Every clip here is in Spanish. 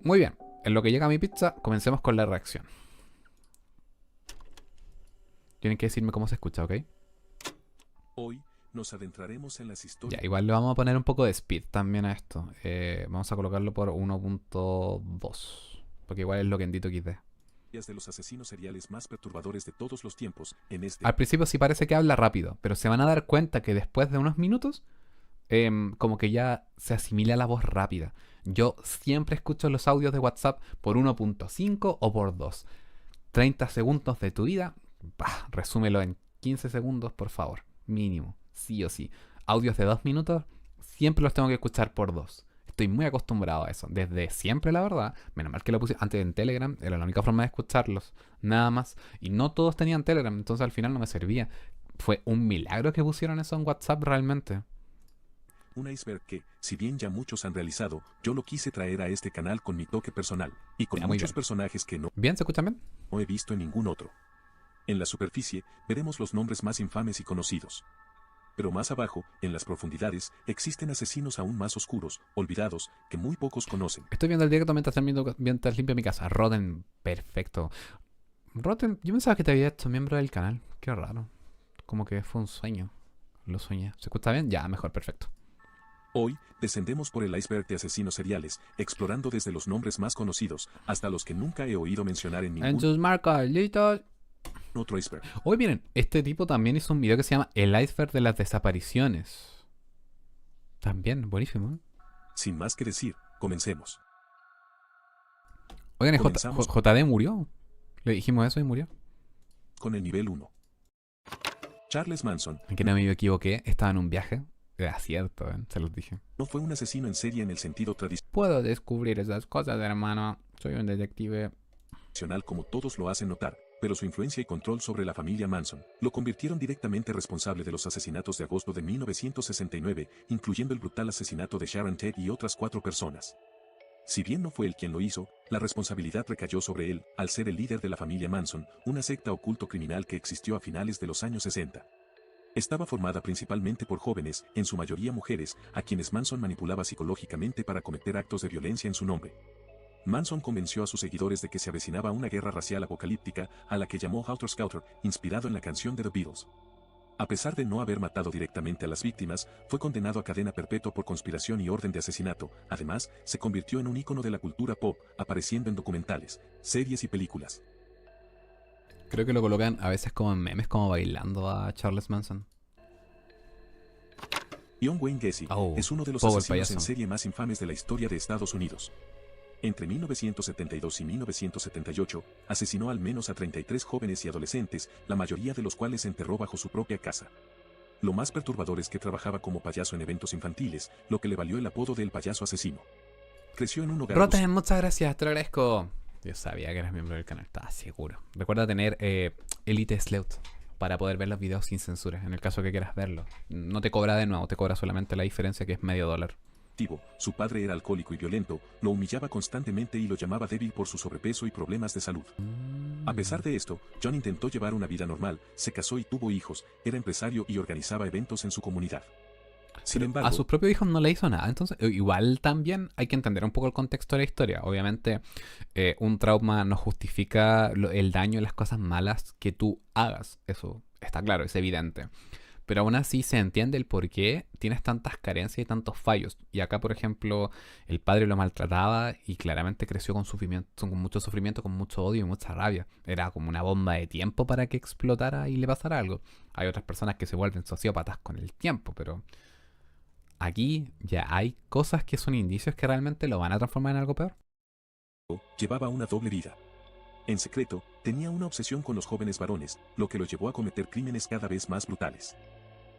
Muy bien. En lo que llega mi pizza, comencemos con la reacción. Tienen que decirme cómo se escucha, ¿ok? Hoy nos adentraremos en las Ya, historias igual le vamos a poner un poco de speed también a esto. Vamos a colocarlo por 1.2. Porque igual es lo que Endito XD. de los asesinos seriales más perturbadores de todos los tiempos en este. Al principio sí parece que habla rápido, pero se van a dar cuenta que después de unos minutos, como que ya se asimila la voz rápida. Yo siempre escucho los audios de WhatsApp por 1.5 o por 2. 30 segundos de tu vida, bah, resúmelo en 15 segundos, por favor. Mínimo, sí o sí. Audios de 2 minutos, siempre los tengo que escuchar por 2. Estoy muy acostumbrado a eso. Desde siempre, la verdad. Menos mal que lo puse antes en Telegram. Era la única forma de escucharlos. Nada más. Y no todos tenían Telegram. Entonces al final no me servía. Fue un milagro que pusieron eso en WhatsApp realmente. Un iceberg que, si bien ya muchos han realizado, yo lo quise traer a este canal con mi toque personal, y con Ya, muy muchos bien. personajes que no ¿Bien? ¿Se escuchan bien? he visto en ningún otro. En la superficie, veremos los nombres más infames y conocidos. Pero más abajo, en las profundidades, existen asesinos aún más oscuros, olvidados, que muy pocos conocen. Estoy viendo el directo mientras limpio mi casa. Rotten, perfecto. Rotten, yo pensaba que te había hecho miembro del canal. Qué raro. Como que fue un sueño. Lo soñé. ¿Se escucha bien? Ya, mejor, perfecto. Hoy, descendemos por el iceberg de asesinos seriales, explorando desde los nombres más conocidos hasta los que nunca he oído mencionar en En ningún sus marcas, listos. otro iceberg. Hoy miren, este tipo también hizo un video que se llama El iceberg de las desapariciones. También, buenísimo. Sin más que decir, comencemos. Oigan, Comenzamos JD murió. Le dijimos eso y murió. con el nivel 1. Charles Manson Aunque no me equivoqué, estaba en un viaje. Era cierto, se los dije. no fue un asesino en serie en el sentido Puedo descubrir esas cosas, hermano. Soy un detective. tradicional como todos lo hacen notar, pero su influencia y control sobre la familia Manson lo convirtieron directamente responsable de los asesinatos de agosto de 1969, incluyendo el brutal asesinato de Sharon Tate y otras 4 personas. Si bien no fue él quien lo hizo, la responsabilidad recayó sobre él, al ser el líder de la familia Manson, una secta oculto criminal que existió a finales de los años 60. Estaba formada principalmente por jóvenes, en su mayoría mujeres, a quienes Manson manipulaba psicológicamente para cometer actos de violencia en su nombre. Manson convenció a sus seguidores de que se avecinaba una guerra racial apocalíptica, a la que llamó Helter Skelter, inspirado en la canción de The Beatles. A pesar de no haber matado directamente a las víctimas, fue condenado a cadena perpetua por conspiración y orden de asesinato. Además, se convirtió en un ícono de la cultura pop, apareciendo en documentales, series y películas. Creo que lo colocan a veces como en memes, como bailando a Charles Manson. John Wayne Gacy Oh, es uno de los Power asesinos en payaso. serie más infames de la historia de Estados Unidos. Entre 1972 y 1978, asesinó al menos a 33 jóvenes y adolescentes, la mayoría de los cuales enterró bajo su propia casa. Lo más perturbador es que trabajaba como payaso en eventos infantiles, lo que le valió el apodo de El Payaso Asesino. Creció en un hogar Roten, muchas gracias, te lo agradezco. Yo sabía que eras miembro del canal, estaba seguro. Recuerda tener Elite Sleuth para poder ver los videos sin censura, en el caso que quieras verlos. No te cobra de nuevo, te cobra solamente la diferencia, que es $0.50. activo. Su padre era alcohólico y violento, lo humillaba constantemente y lo llamaba débil por su sobrepeso y problemas de salud. A pesar de esto, John intentó llevar una vida normal, se casó y tuvo hijos, era empresario y organizaba eventos en su comunidad. Sin Pero embargo, a sus propios hijos no le hizo nada. Entonces, igual también hay que entender un poco el contexto de la historia. Obviamente, un trauma no justifica el daño y las cosas malas que tú hagas. Eso está claro, es evidente. Pero aún así se entiende el por qué tienes tantas carencias y tantos fallos. Y acá, por ejemplo, el padre lo maltrataba y claramente creció con sufrimiento, con mucho sufrimiento, con mucho odio y mucha rabia. Era como una bomba de tiempo para que explotara y le pasara algo. Hay otras personas que se vuelven sociópatas con el tiempo, pero aquí ya hay cosas que son indicios que realmente lo van a transformar en algo peor. llevaba una doble vida. En secreto, tenía una obsesión con los jóvenes varones, lo que lo llevó a cometer crímenes cada vez más brutales.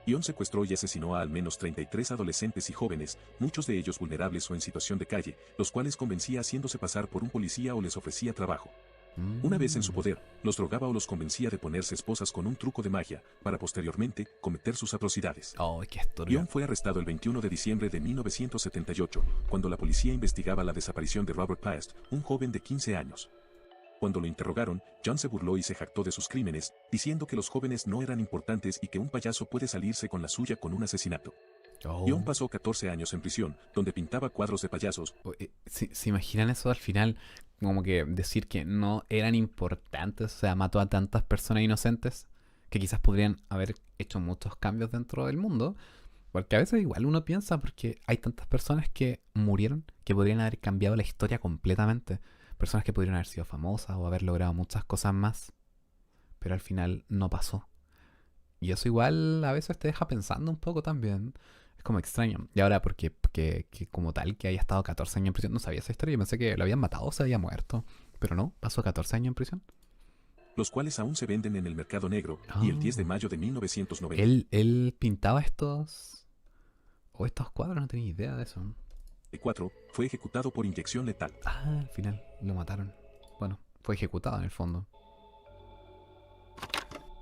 Ion secuestró y asesinó a al menos 33 adolescentes y jóvenes, muchos de ellos vulnerables o en situación de calle, los cuales convencía haciéndose pasar por un policía o les ofrecía trabajo. Una vez en su poder, los drogaba o los convencía de ponerse esposas con un truco de magia, para posteriormente cometer sus atrocidades. Oh, qué turbio. Ion fue arrestado el 21 de diciembre de 1978, cuando la policía investigaba la desaparición de Robert Past, un joven de 15 años. Cuando lo interrogaron, John se burló y se jactó de sus crímenes, diciendo que los jóvenes no eran importantes y que un payaso puede salirse con la suya con un asesinato. John Oh. pasó 14 años en prisión, donde pintaba cuadros de payasos. ¿Se imaginan eso al final? Como que decir que no eran importantes, o sea, mató a tantas personas inocentes que quizás podrían haber hecho muchos cambios dentro del mundo. Porque a veces igual uno piensa, porque hay tantas personas que murieron que podrían haber cambiado la historia completamente. Personas que podrían haber sido famosas o haber logrado muchas cosas más, pero al final no pasó. Y eso igual a veces te deja pensando un poco también. Es como extraño. Y ahora, porque que como tal, que haya estado 14 años en prisión, no sabía esa historia. Yo pensé que lo habían matado o se había muerto. Pero no, pasó 14 años en prisión. Los cuales aún se venden en el mercado negro, y el 10 de Ah. mayo de 1990. Él pintaba estos... O estos cuadros, no tenía idea de eso. 4, fue ejecutado por inyección letal. Ah, al final lo mataron. Bueno, fue ejecutado en el fondo.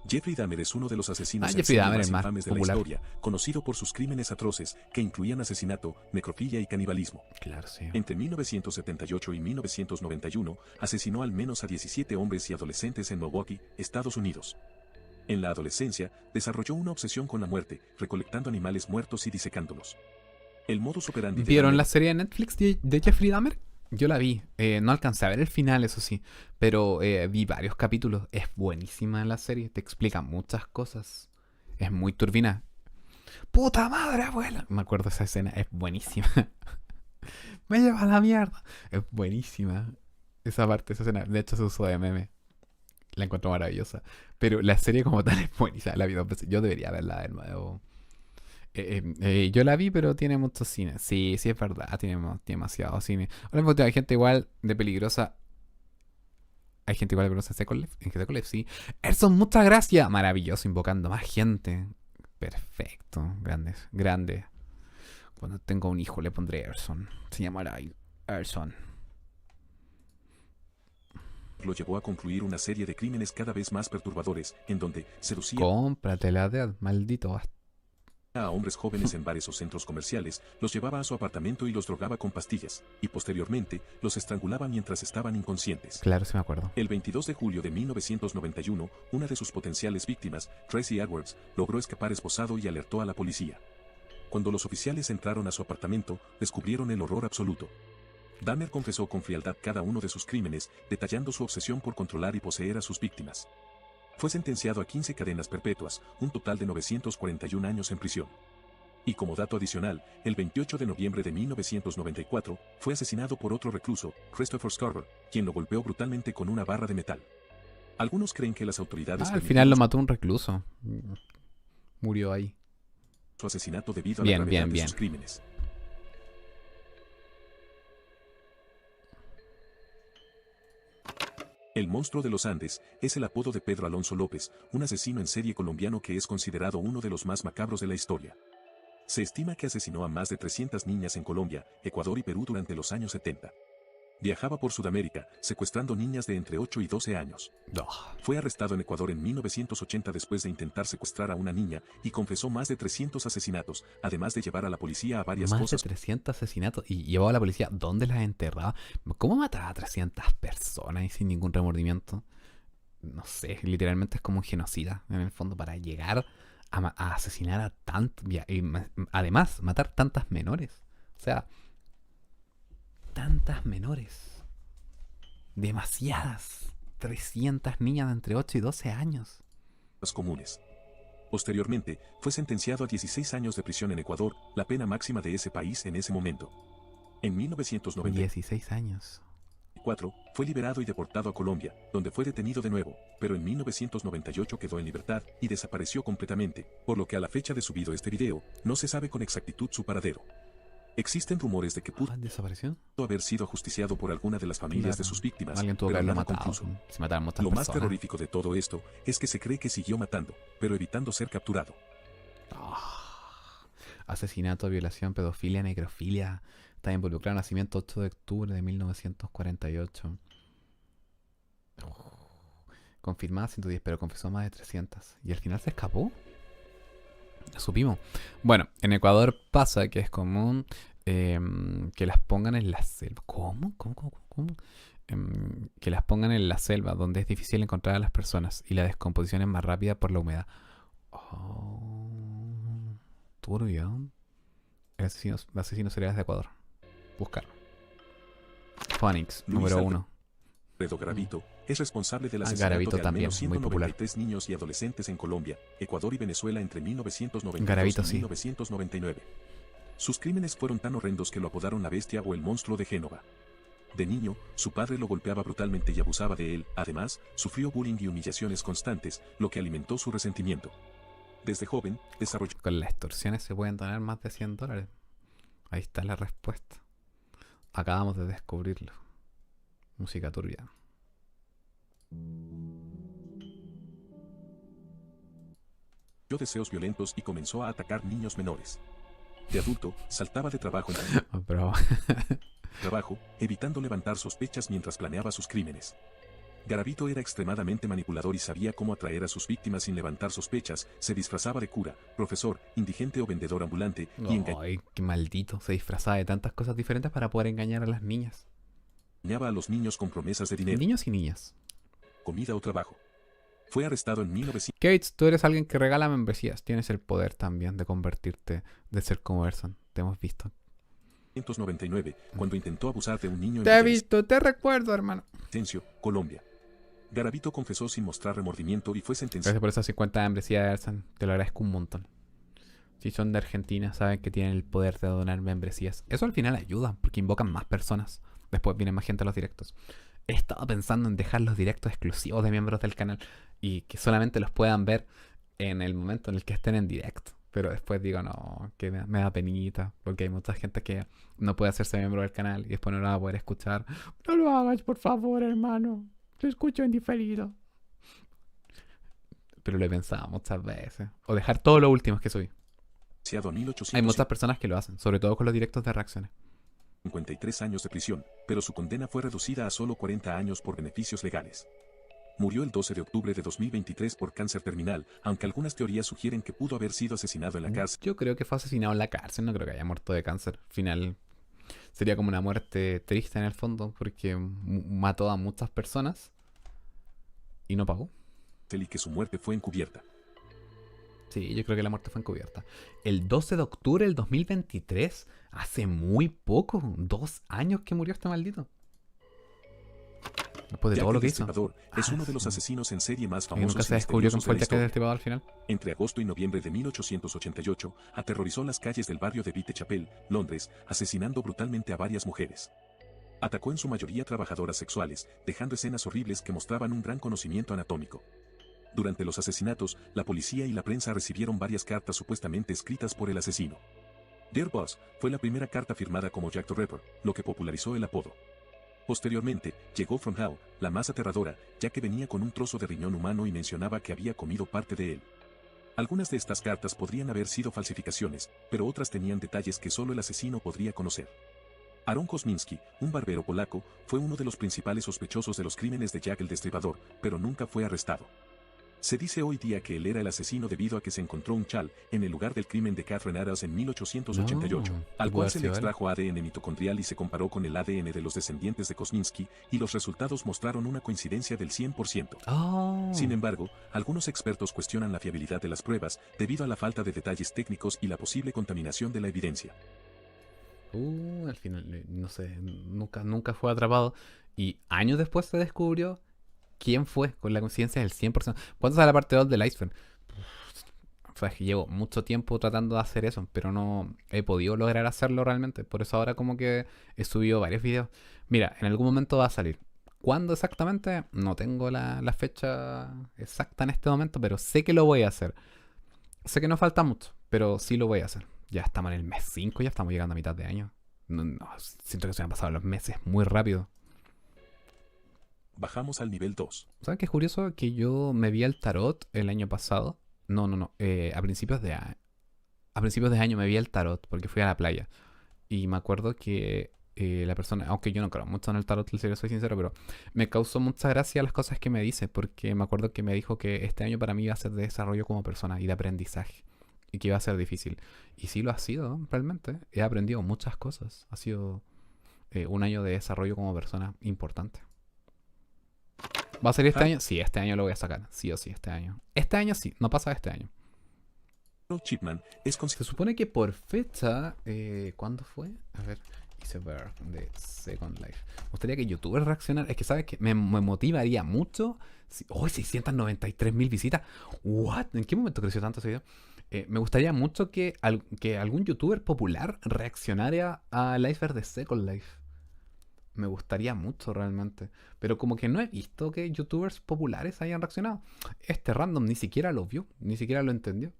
Jeffrey Dahmer es uno de los asesinos en Jeffrey serie Dahmer, más el más infames de la popular. historia, conocido por sus crímenes atroces, que incluían asesinato, necrofilia y canibalismo. Claro, sí. Entre 1978 y 1991, asesinó al menos a 17 hombres y adolescentes en Milwaukee, Estados Unidos. En la adolescencia, desarrolló una obsesión con la muerte, recolectando animales muertos y disecándolos. El modus operandi de ¿Vieron Dahmer la serie de Netflix de Jeffrey Dahmer? Yo la vi. No alcancé a ver el final, eso sí. Pero vi varios capítulos. Es buenísima la serie. Te explica muchas cosas. Es muy turbina. ¡Puta madre, abuela! Me acuerdo de esa escena. Es buenísima. Me lleva a la mierda. Es buenísima. Esa parte, esa escena. De hecho, se usó de meme. La encuentro maravillosa. Pero la serie como tal es buenísima. La vi 2 veces. Yo debería verla de nuevo. Yo la vi, pero tiene mucho cine. Sí, sí, es verdad. Tiene demasiado cine. Ahora mismo hay gente igual de peligrosa. Hay gente igual de peligrosa en Second Life. En Second Life, sí. Erson, muchas gracias. Maravilloso, invocando más gente. Perfecto. Grande, grande. Cuando tenga un hijo le pondré Erson. Se llamará Erson. lo llevó a concluir una serie de crímenes cada vez más perturbadores, en donde seducía Cómpratela de maldito. a hombres jóvenes en bares o centros comerciales, los llevaba a su apartamento y los drogaba con pastillas, y posteriormente los estrangulaba mientras estaban inconscientes. Claro, sí me acuerdo. El 22 de julio de 1991, una de sus potenciales víctimas, Tracy Edwards, logró escapar esposado y alertó a la policía. Cuando los oficiales entraron a su apartamento, descubrieron el horror absoluto. Dahmer confesó con frialdad cada uno de sus crímenes, detallando su obsesión por controlar y poseer a sus víctimas. Fue sentenciado a 15 cadenas perpetuas, un total de 941 años en prisión. Y como dato adicional, el 28 de noviembre de 1994, fue asesinado por otro recluso, Christopher Scarver, quien lo golpeó brutalmente con una barra de metal. Algunos creen que las autoridades Al final lo mató un recluso. Murió ahí. su asesinato debido a la gravedad de sus crímenes. El monstruo de los Andes es el apodo de Pedro Alonso López, un asesino en serie colombiano que es considerado uno de los más macabros de la historia. Se estima que asesinó a más de 300 niñas en Colombia, Ecuador y Perú durante los años 70. Viajaba por Sudamérica, secuestrando niñas de entre 8 y 12 años. Fue arrestado en Ecuador en 1980 después de intentar secuestrar a una niña y confesó más de 300 asesinatos, además de llevar a la policía a varias cosas. Más de 300 asesinatos y llevó a la policía. ¿Dónde las enterraba? ¿Cómo mataba a 300 personas y sin ningún remordimiento? No sé, literalmente es como un genocida, en el fondo, para llegar a asesinar a tantos. Y además, matar tantas menores. O sea, tantas menores. Demasiadas. 300 niñas de entre 8 y 12 años. Comunes. Posteriormente, fue sentenciado a 16 años de prisión en Ecuador, la pena máxima de ese país en ese momento. En 1994, 16 años. Fue liberado y deportado a Colombia, donde fue detenido de nuevo, pero en 1998 quedó en libertad y desapareció completamente, por lo que a la fecha de subido este video, no se sabe con exactitud su paradero. Existen rumores de que pudo ¿Desapareció? haber sido ajusticiado por alguna de las familias de sus víctimas, Alguien tuvo que pero haberlo nada matado. concluso. Se mataron muchas Lo más personas. terrorífico de todo esto es que se cree que siguió matando, pero evitando ser capturado. Asesinato, violación, pedofilia, necrofilia. Está involucrado en nacimiento 8 de octubre de 1948. Confirmada 110, pero confesó más de 300. ¿Y al final se escapó? Lo supimos. Bueno, en Ecuador pasa que es común que las pongan en la selva. ¿Cómo? Que las pongan en la selva, donde es difícil encontrar a las personas y la descomposición es más rápida por la humedad. Oh, turbio. Asesinos seriales de Ecuador. Buscar. Phoenix, Luis número 1. Alfredo Garavito es responsable del Garavito asesinato de al también, menos muy popular. 193 niños y adolescentes en Colombia, Ecuador y Venezuela entre 1992 Garavito, y sí. 1999. Sus crímenes fueron tan horrendos que lo apodaron la bestia o el monstruo de Génova. De niño, su padre lo golpeaba brutalmente y abusaba de él. Además, sufrió bullying y humillaciones constantes, lo que alimentó su resentimiento. Desde joven, desarrolló Con las extorsiones se pueden donar más de $100. Ahí está la respuesta. Acabamos de descubrirlo. Música turbia. deseos violentos y comenzó a atacar niños menores. De adulto, saltaba de trabajo en Pero trabajo, evitando levantar sospechas mientras planeaba sus crímenes. Garavito era extremadamente manipulador y sabía cómo atraer a sus víctimas sin levantar sospechas. Se disfrazaba de cura, profesor, indigente o vendedor ambulante y ay, qué maldito. Se disfrazaba de tantas cosas diferentes para poder engañar a las niñas. engañaba a los niños con promesas de dinero, Niños y niñas. comida o trabajo. Fue arrestado en Gates, tú eres alguien que regala membresías. Tienes el poder también de convertirte, de ser como Erson. Te hemos visto. 1999, cuando intentó abusar de un niño en Te he visto, te recuerdo, hermano. Villavicencio, Colombia. Garavito confesó sin mostrar remordimiento y fue sentenciado Gracias por esas 50 membresías, Erson. Te lo agradezco un montón. Si son de Argentina, saben que tienen el poder de donar membresías. Eso al final ayuda, porque invocan más personas. Después viene más gente a los directos. He estado pensando en dejar los directos exclusivos de miembros del canal y que solamente los puedan ver en el momento en el que estén en directo. Pero después digo, no, que me da penita, porque hay mucha gente que no puede hacerse miembro del canal y después no lo va a poder escuchar. No lo hagas, por favor, hermano. Lo escucho en diferido. Pero lo he pensado muchas veces. O dejar todos los últimos que subí. a 1853 Hay muchas personas que lo hacen, sobre todo con los directos de reacciones. años de prisión, pero su condena fue reducida a solo 40 años por beneficios legales. Murió el 12 de octubre de 2023 por cáncer terminal, aunque algunas teorías sugieren que pudo haber sido asesinado en la cárcel. Yo creo que fue asesinado en la cárcel, no creo que haya muerto de cáncer. Al final sería como una muerte triste en el fondo, porque mató a muchas personas y no pagó. Y que su muerte fue encubierta. Sí, yo creo que la muerte fue encubierta. El 12 de octubre del 2023, hace muy poco, 2 años que murió este maldito. Después de Jack todo lo el que hizo. Destripador es uno de los asesinos en serie más Y famosos nunca y se descubrió quién misteriosos fue de el la Jack el historia. Destripador al final. Entre agosto y noviembre de 1888, aterrorizó las calles del barrio de Whitechapel, Londres, asesinando brutalmente a varias mujeres. Atacó en su mayoría trabajadoras sexuales, dejando escenas horribles que mostraban un gran conocimiento anatómico. Durante los asesinatos, la policía y la prensa recibieron varias cartas supuestamente escritas por el asesino. Dear Boss fue la primera carta firmada como Jack the Ripper, lo que popularizó el apodo. Posteriormente, llegó From Hell, la más aterradora, ya que venía con un trozo de riñón humano y mencionaba que había comido parte de él. Algunas de estas cartas podrían haber sido falsificaciones, pero otras tenían detalles que solo el asesino podría conocer. Aaron Kosminski, un barbero polaco, fue uno de los principales sospechosos de los crímenes de Jack el Destripador, pero nunca fue arrestado. Se dice hoy día que él era el asesino debido a que se encontró un chal en el lugar del crimen de Catherine Adams en 1888, al cual se le extrajo ADN mitocondrial y se comparó con el ADN de los descendientes de Kosminski, y los resultados mostraron una coincidencia del 100%. Sin embargo, algunos expertos cuestionan la fiabilidad de las pruebas debido a la falta de detalles técnicos y la posible contaminación de la evidencia. Al final, no sé, nunca fue atrapado. Y años después se descubrió quién fue, con la coincidencia del 100%. ¿Cuánto sale la parte 2 del iceberg? O sea, es que llevo mucho tiempo tratando de hacer eso, pero no he podido lograr hacerlo realmente. Por eso ahora como que he subido varios videos. Mira, en algún momento va a salir. ¿Cuándo exactamente? No tengo la fecha exacta en este momento, pero sé que lo voy a hacer. Sé que no falta mucho, pero sí lo voy a hacer. Ya estamos en el mes 5, ya estamos llegando a mitad de año. No, siento que se me han pasado los meses muy rápido. Bajamos al nivel 2. ¿Saben qué es curioso? Que yo me vi el tarot el año pasado. No. A principios de año me vi el tarot porque fui a la playa. Y me acuerdo que la persona, aunque yo no creo mucho en el tarot, soy sincero, pero me causó mucha gracia las cosas que me dice. Porque me acuerdo que me dijo que este año para mí iba a ser de desarrollo como persona y de aprendizaje. Y que iba a ser difícil. Y sí lo ha sido, realmente. He aprendido muchas cosas. Ha sido un año de desarrollo como persona importante. ¿Va a salir este año? Sí, este año lo voy a sacar. Sí o sí, este año. Este año sí, no pasa este año. Chipman es Se supone que por fecha, ¿cuándo fue? A ver, Iceberg de Second Life. Me gustaría que YouTubers reaccionaran. Es que, ¿sabes qué? Me motivaría mucho. ¡Oh, 693.000 visitas! ¿What? ¿En qué momento creció tanto ese video? Me gustaría mucho que algún YouTuber popular reaccionara al Iceberg de Second Life. Me gustaría mucho realmente. Pero como que no he visto que YouTubers populares hayan reaccionado. Este random ni siquiera lo vio, ni siquiera lo entendió.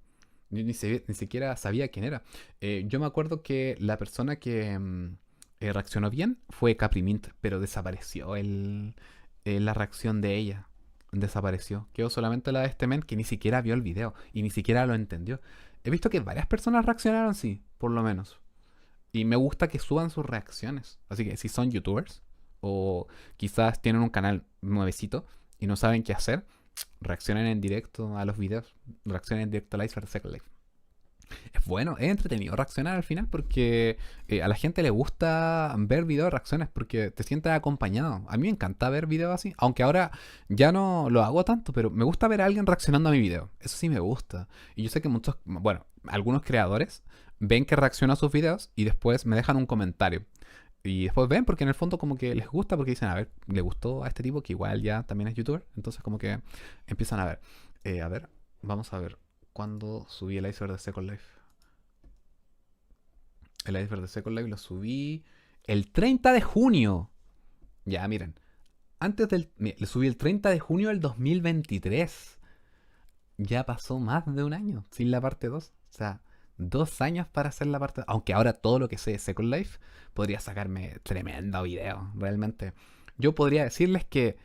Ni siquiera sabía quién era. Yo me acuerdo que la persona que reaccionó bien fue Caprimint, pero desapareció la reacción de ella. Desapareció. Quedó solamente la de este men que ni siquiera vio el video y ni siquiera lo entendió. He visto que varias personas reaccionaron, sí, por lo menos. Y me gusta que suban sus reacciones. Así que si son youtubers o quizás tienen un canal nuevecito y no saben qué hacer, reaccionen en directo a los videos. Reaccionen en directo al Iceberg Second Life. Es bueno, es entretenido reaccionar al final porque a la gente le gusta ver videos de reacciones porque te sientes acompañado. A mí me encanta ver videos así, aunque ahora ya no lo hago tanto, pero me gusta ver a alguien reaccionando a mi video. Eso sí me gusta. Y yo sé que muchos, bueno, algunos creadores ven que reacciono a sus videos y después me dejan un comentario. Y después ven porque en el fondo como que les gusta porque dicen, a ver, le gustó a este tipo que igual ya también es youtuber. Entonces como que empiezan a ver. A ver, vamos a ver. ¿Cuándo subí el Iceberg de Second Life? El Iceberg de Second Life lo subí el 30 de junio. Ya, miren. Le subí el 30 de junio del 2023. Ya pasó más de un año sin la parte 2. O sea, 2 años para hacer la parte 2. Aunque ahora todo lo que sé de Second Life podría sacarme tremendo video, realmente. Yo podría decirles que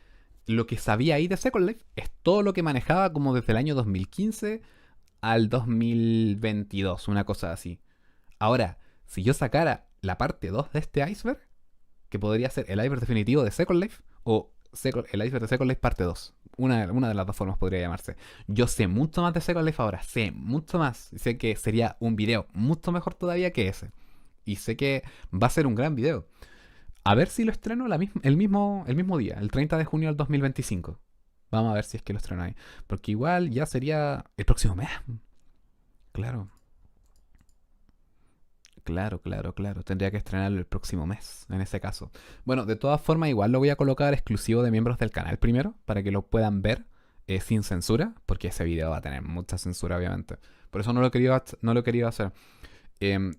lo que sabía ahí de Second Life es todo lo que manejaba como desde el año 2015 al 2022, una cosa así. Ahora, si yo sacara la parte 2 de este iceberg, que podría ser el iceberg definitivo de Second Life o el iceberg de Second Life parte 2. Una de las dos formas podría llamarse. Yo sé mucho más de Second Life ahora, sé mucho más. Sé que sería un video mucho mejor todavía que ese. Y sé que va a ser un gran video. A ver si lo estreno el mismo día, el 30 de junio del 2025. Vamos a ver si es que lo estreno ahí. Porque igual ya sería el próximo mes. Claro. Claro. Tendría que estrenarlo el próximo mes, en ese caso. Bueno, de todas formas, igual lo voy a colocar exclusivo de miembros del canal primero, para que lo puedan ver sin censura, porque ese video va a tener mucha censura, obviamente. Por eso no lo quería hacer. Em,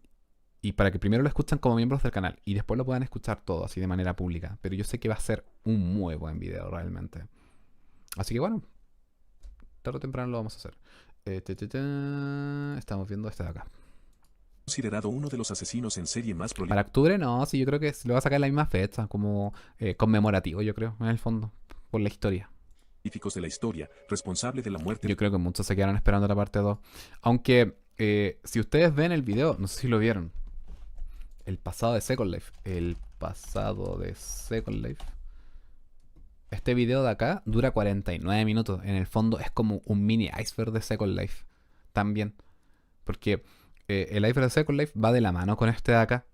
y para que primero lo escuchen como miembros del canal, y después lo puedan escuchar todo, así de manera pública. Pero yo sé que va a ser un muy buen video, realmente. Así que bueno, tarde o temprano lo vamos a hacer. Estamos viendo este de acá. Considerado uno de los asesinos en serie más Para octubre no, sí, yo creo que lo va a sacar en la misma fecha, como conmemorativo, yo creo, en el fondo, por la historia. prolíficos de la historia, responsable de la muerte Yo creo que muchos se quedaron esperando la parte 2. Aunque, si ustedes ven el video, no sé si lo vieron, el pasado de Second Life, este video de acá dura 49 minutos. En el fondo es como un mini iceberg de Second Life. También. Porque el iceberg de Second Life va de la mano con este de acá.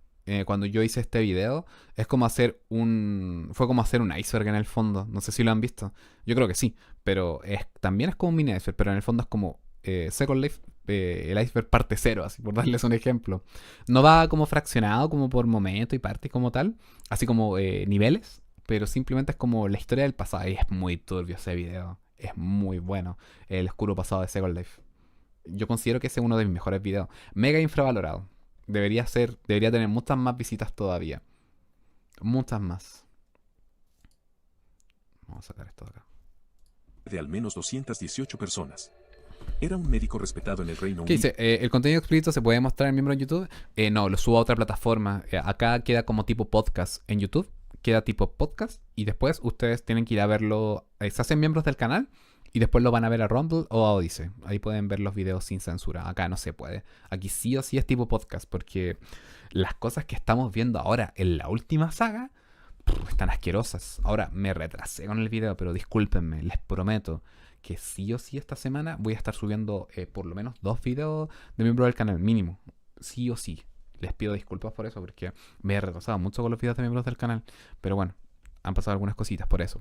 Cuando yo hice este video, fue como hacer un iceberg en el fondo. No sé si lo han visto. Yo creo que sí. Pero también es como un mini iceberg. Pero en el fondo es como Second Life, el iceberg parte cero, así por darles un ejemplo. No va como fraccionado, como por momento y parte como tal. Así como niveles. Pero simplemente es como la historia del pasado. Y es muy turbio ese video. Es muy bueno. El oscuro pasado de Second Life. Yo considero que ese es uno de mis mejores videos. Mega infravalorado. Debería tener muchas más visitas todavía. Muchas más. Vamos a sacar esto de acá. de al menos 218 personas. Era un médico respetado en el Reino ¿Qué Unido. dice? ¿El contenido explícito se puede mostrar en miembro en YouTube? No, lo subo a otra plataforma. Acá queda como tipo podcast en YouTube. Queda tipo podcast. Y después ustedes tienen que ir a verlo. Se hacen miembros del canal. Y después lo van a ver a Rumble o a Odyssey. Ahí pueden ver los videos sin censura. Acá no se puede. Aquí sí o sí es tipo podcast. Porque las cosas que estamos viendo ahora en la última saga están asquerosas. Ahora me retrasé con el video, pero discúlpenme. Les prometo que sí o sí esta semana voy a estar subiendo por lo menos 2 videos de miembro del canal, mínimo. Sí o sí. Les pido disculpas por eso, porque me he retrasado mucho con los videos de miembros del canal. Pero bueno, han pasado algunas cositas por eso.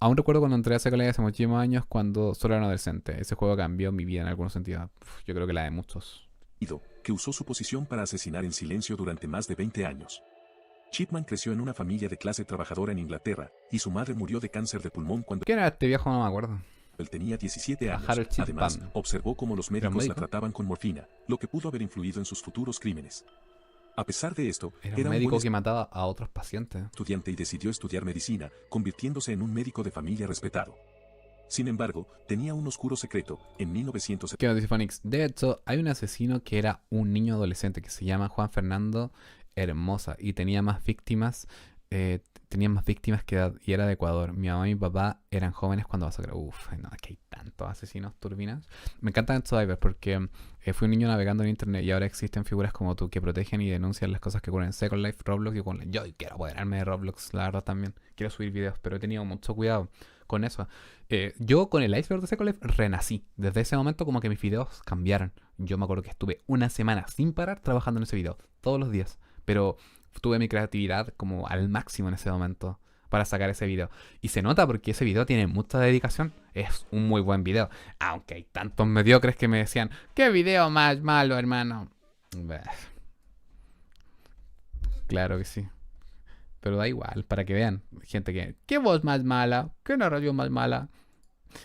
Aún recuerdo cuando entré a Second Life hace muchísimos años, cuando solo era un adolescente. Ese juego cambió mi vida en algunos sentidos. Yo creo que la de muchos. Que usó su posición para asesinar en silencio durante más de 20 años. Chipman creció en una familia de clase trabajadora en Inglaterra, y su madre murió de cáncer de pulmón cuando ¿Quién era este viejo? No me acuerdo. él tenía 17 años. Harold Chipman. Además, observó cómo los médicos médico? la trataban con morfina, lo que pudo haber influido en sus futuros crímenes. A pesar de esto, Era un era un médico buen que mataba a otros pacientes. estudiante y decidió estudiar medicina, convirtiéndose en un médico de familia respetado. Sin embargo, tenía un oscuro secreto. En 1970, ¿Qué nos dice Fonix? De hecho, hay un asesino que era un niño adolescente que se llama Juan Fernando Hermosa y tenía más víctimas. Tenía más víctimas y era de Ecuador. Mi mamá y mi papá eran jóvenes cuando masacró. Uf, no, es que hay tantos asesinos turbinas. Me encantan Survivor porque fui un niño navegando en internet y ahora existen figuras como tú que protegen y denuncian las cosas que ocurren en Second Life, Roblox y con yo quiero apoderarme de Roblox, la verdad también. Quiero subir videos, pero he tenido mucho cuidado con eso. Yo con el iceberg de Second Life renací. Desde ese momento como que mis videos cambiaron. Yo me acuerdo que estuve una semana sin parar trabajando en ese video, todos los días. Pero tuve mi creatividad como al máximo en ese momento para sacar ese video. Y se nota porque ese video tiene mucha dedicación. Es un muy buen video. Aunque hay tantos mediocres que me decían, ¿qué video más malo, hermano? Bah. Claro que sí. Pero da igual, para que vean. Gente que, ¿qué voz más mala? ¿Qué narración más mala?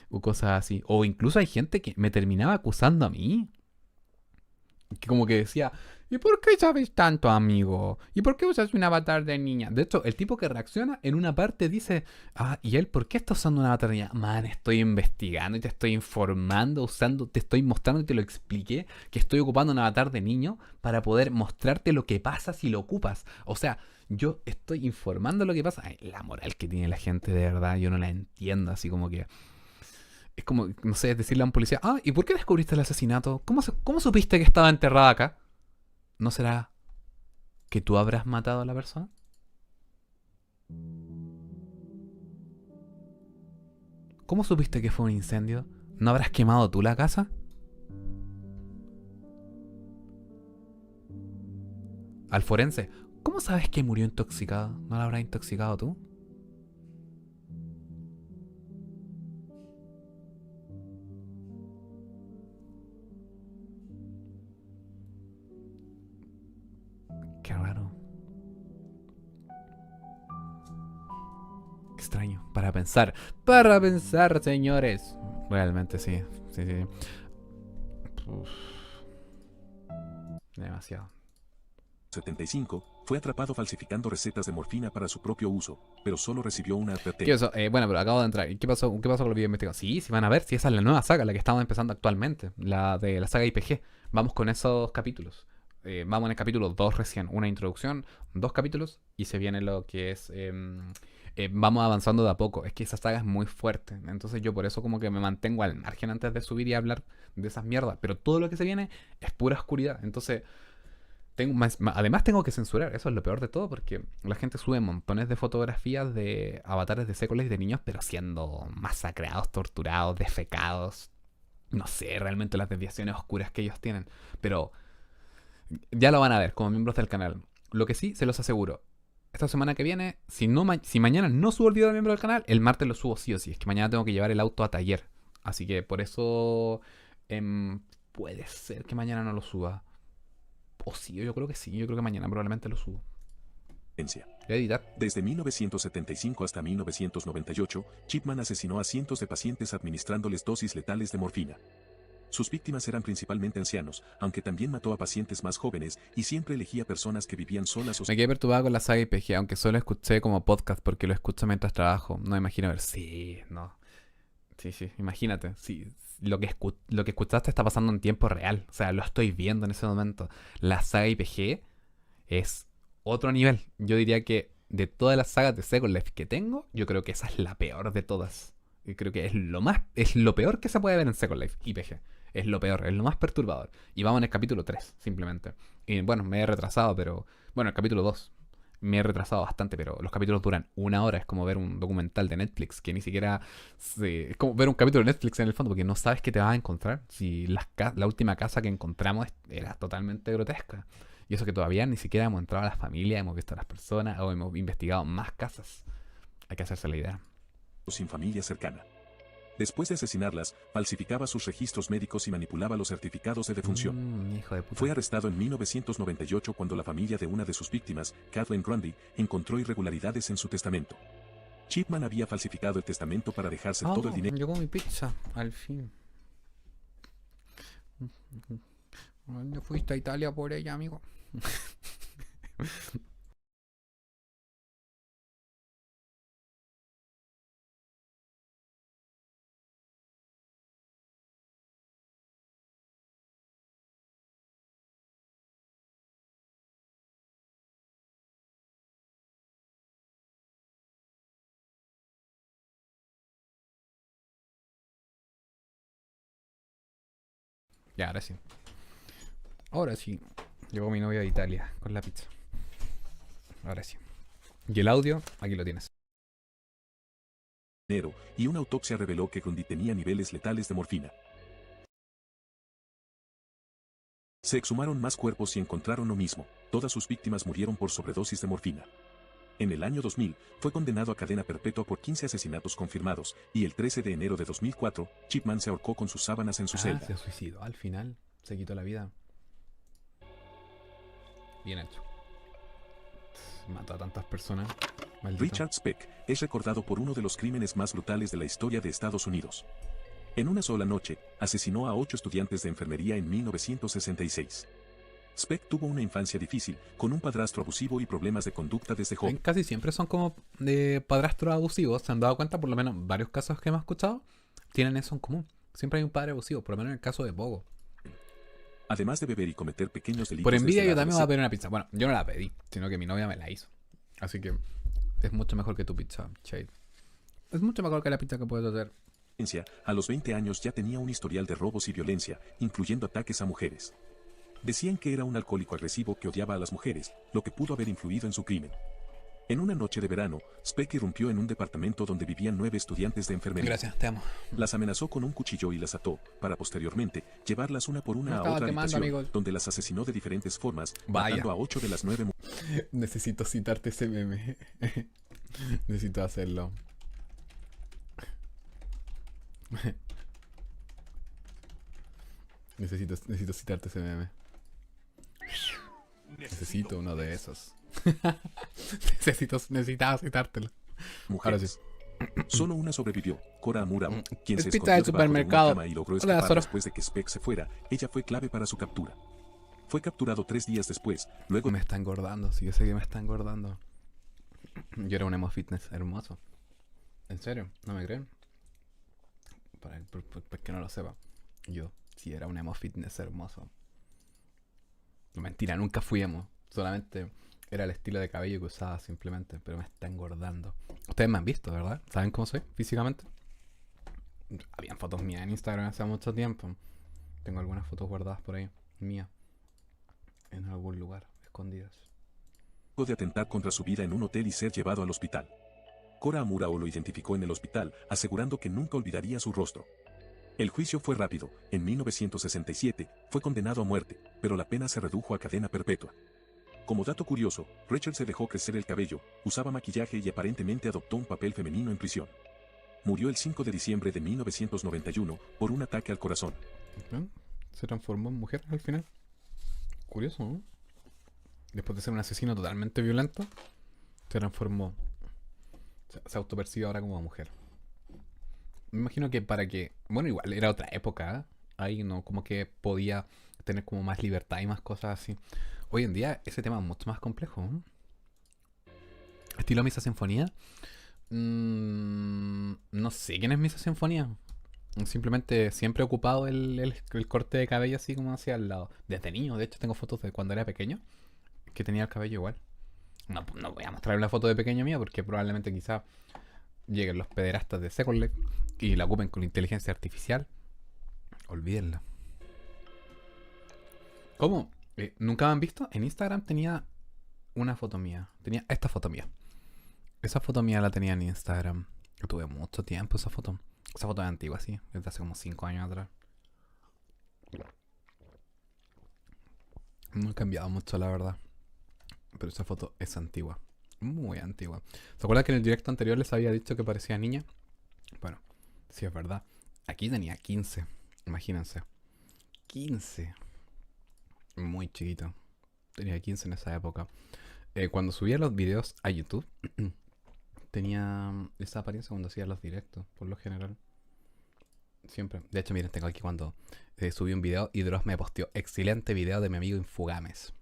O cosas así. O incluso hay gente que me terminaba acusando a mí. Que como que decía, ¿y por qué sabes tanto, amigo? ¿Y por qué usas un avatar de niña? De hecho, el tipo que reacciona en una parte dice, ¿y él por qué está usando un avatar de niña? Man, estoy investigando y te estoy informando, te estoy mostrando y te lo expliqué, que estoy ocupando un avatar de niño para poder mostrarte lo que pasa si lo ocupas. O sea, yo estoy informando lo que pasa. Ay, la moral que tiene la gente, de verdad, yo no la entiendo, así como que... Es como, no sé, decirle a un policía, ¿y por qué descubriste el asesinato? ¿Cómo supiste que estaba enterrada acá? ¿No será que tú habrás matado a la persona? ¿Cómo supiste que fue un incendio? ¿No habrás quemado tú la casa? Al forense, ¿cómo sabes que murió intoxicado? ¿No la habrás intoxicado tú? Qué raro. Extraño. Para pensar. Para pensar, señores. Realmente sí. Sí. Uf. Demasiado. 75, fue atrapado falsificando recetas de morfina para su propio uso, pero solo recibió una ¿Qué advertencia. pasó? Bueno, pero acabo de entrar. ¿Y qué pasó con los videos investigados? Sí, van a ver. Si esa es la nueva saga, la que estamos empezando actualmente. La de la saga IPG. Vamos con esos capítulos. Vamos en el capítulo 2 recién. Una introducción, 2 capítulos. Y se viene lo que es... vamos avanzando de a poco. Es que esa saga es muy fuerte. Entonces yo por eso como que me mantengo al margen antes de subir y hablar de esas mierdas. Pero todo lo que se viene es pura oscuridad. Entonces... además tengo que censurar, eso es lo peor de todo, porque la gente sube montones de fotografías de avatares de Second Life de niños, pero siendo masacrados, torturados, defecados. No sé realmente las desviaciones oscuras que ellos tienen, pero ya lo van a ver como miembros del canal. Lo que sí, se los aseguro, esta semana que viene, si mañana no subo el video de miembro del canal, el martes lo subo sí o sí. Es que mañana tengo que llevar el auto a taller, así que por eso puede ser que mañana no lo suba. O sí, yo creo que sí. Yo creo que mañana probablemente lo subo. Voy a editar. Desde 1975 hasta 1998, Chipman asesinó a cientos de pacientes administrándoles dosis letales de morfina. Sus víctimas eran principalmente ancianos, aunque también mató a pacientes más jóvenes y siempre elegía personas que vivían solas o... Me quedé perturbado con la saga IPG, aunque solo escuché como podcast porque lo escucho mientras trabajo. No me imagino ver. Sí, no. Sí, imagínate. Sí, lo que escuchaste está pasando en tiempo real. O sea, lo estoy viendo en ese momento. La saga IPG es otro nivel. Yo diría que de todas las sagas de Second Life que tengo, yo creo que esa es la peor de todas. Yo creo que es lo peor que se puede ver en Second Life IPG. Es lo peor, es lo más perturbador. Y vamos en el capítulo 3, simplemente. Y bueno, me he retrasado, pero... Bueno, el capítulo 2. Me he retrasado bastante, pero los capítulos duran 1 hora. Es como ver un documental de Netflix, que ni siquiera... es como ver un capítulo de Netflix en el fondo, porque no sabes qué te vas a encontrar. Si la última casa que encontramos era totalmente grotesca. Y eso que todavía ni siquiera hemos entrado a las familias, hemos visto a las personas, o hemos investigado más casas. Hay que hacerse la idea. sin familia cercana. Después de asesinarlas, falsificaba sus registros médicos y manipulaba los certificados de defunción. Hijo de puta. Fue arrestado en 1998 cuando la familia de una de sus víctimas, Kathleen Grundy, encontró irregularidades en su testamento. Chipman había falsificado el testamento para dejarse todo el dinero. Llegó mi pizza, al fin. ¿Dónde fuiste a Italia por ella, amigo? Ya, ahora sí. Ahora sí. Llegó mi novia de Italia con la pizza. Ahora sí. Y el audio, aquí lo tienes. Y una autopsia reveló que Grundy tenía niveles letales de morfina. Se exhumaron más cuerpos y encontraron lo mismo. Todas sus víctimas murieron por sobredosis de morfina. En el año 2000, fue condenado a cadena perpetua por 15 asesinatos confirmados, y el 13 de enero de 2004, Chipman se ahorcó con sus sábanas en su celda. Se suicidó al final. Se quitó la vida. Bien hecho. Mató a tantas personas. Maldito. Richard Speck es recordado por uno de los crímenes más brutales de la historia de Estados Unidos. En una sola noche, asesinó a 8 estudiantes de enfermería en 1966. Speck tuvo una infancia difícil, con un padrastro abusivo y problemas de conducta desde joven. Casi siempre son como de padrastros abusivos. ¿Se han dado cuenta? Por lo menos varios casos que hemos escuchado tienen eso en común. Siempre hay un padre abusivo, por lo menos en el caso de Pogo. Además de beber y cometer pequeños delitos. Por envidia desde yo la también voy a pedir una pizza. Bueno, yo no la pedí, sino que mi novia me la hizo. Así que es mucho mejor que tu pizza, Shade. Es mucho mejor que la pizza que puedes hacer. A los 20 años ya tenía un historial de robos y violencia, incluyendo ataques a mujeres. Decían que era un alcohólico agresivo que odiaba a las mujeres, lo que pudo haber influido en su crimen. En una noche de verano, Speck irrumpió en un departamento donde vivían 9 estudiantes de enfermería. Gracias, te amo. Las amenazó con un cuchillo y las ató, para posteriormente llevarlas una por una a otra habitación, amigos. donde las asesinó de diferentes formas, Vaya. matando a 8 de las 9 mujeres. Necesito citarte ese meme. Necesito hacerlo. Necesito citarte ese meme. Necesito uno de esos. Necesitaba citártelo. Mujeres. Solo una sobrevivió, Cora Amura, quien se pizza escondió del debajo de una supermercado. cama y logró Hola, escapar Sora. después de que Speck se fuera. Ella fue clave para su captura. Fue capturado 3 días después, luego Me está engordando, sí, yo sé que me está engordando. Yo era un emo fitness hermoso. ¿En serio? ¿No me creen? Para el que no lo sepa. Yo sí era un emo fitness hermoso. No, mentira, nunca fui emo. Solamente era el estilo de cabello que usaba simplemente. Pero me está engordando. Ustedes me han visto, ¿verdad? ¿Saben cómo soy físicamente? Habían fotos mías en Instagram hace mucho tiempo. Tengo algunas fotos guardadas por ahí, mías. En algún lugar, escondidas. de atentar contra su vida en un hotel y ser llevado al hospital. Cora Amura lo identificó en el hospital, asegurando que nunca olvidaría su rostro. El juicio fue rápido. En 1967, fue condenado a muerte, pero la pena se redujo a cadena perpetua. Como dato curioso, Rachel se dejó crecer el cabello, usaba maquillaje y aparentemente adoptó un papel femenino en prisión. Murió el 5 de diciembre de 1991 por un ataque al corazón. Se transformó en mujer al final. Curioso, ¿no? Después de ser un asesino totalmente violento, se transformó. Se autopercibe ahora como mujer. Me imagino que para que... Bueno, igual era otra época, ¿eh? Ahí no, como que podía tener como más libertad y más cosas así. Hoy en día ese tema es mucho más complejo, ¿eh? Estilo Misa Sinfonía. No sé quién es Misa Sinfonía. Simplemente siempre he ocupado el corte de cabello así como hacia el lado. Desde niño, de hecho tengo fotos de cuando era pequeño que tenía el cabello igual. No voy a mostrar una foto de pequeño mía porque probablemente quizá lleguen los pederastas de Second Life y la ocupen con inteligencia artificial. Olvídenla. ¿Cómo? ¿Nunca me han visto? En Instagram tenía una foto mía. Tenía esta foto mía. Esa foto mía la tenía en Instagram. Yo tuve mucho tiempo esa foto. Esa foto es antigua, sí. Desde hace como 5 años atrás. No he cambiado mucho, la verdad. Pero esa foto es antigua. Muy antigua. ¿Se acuerdan que en el directo anterior les había dicho que parecía niña? Bueno, sí es verdad. Aquí tenía 15. Imagínense. 15. Muy chiquito. Tenía 15 en esa época. Cuando subía los videos a YouTube, tenía esa apariencia cuando hacía los directos, por lo general. Siempre. De hecho, miren, tengo aquí cuando subí un video y Dross me posteó excelente video de mi amigo Infugames.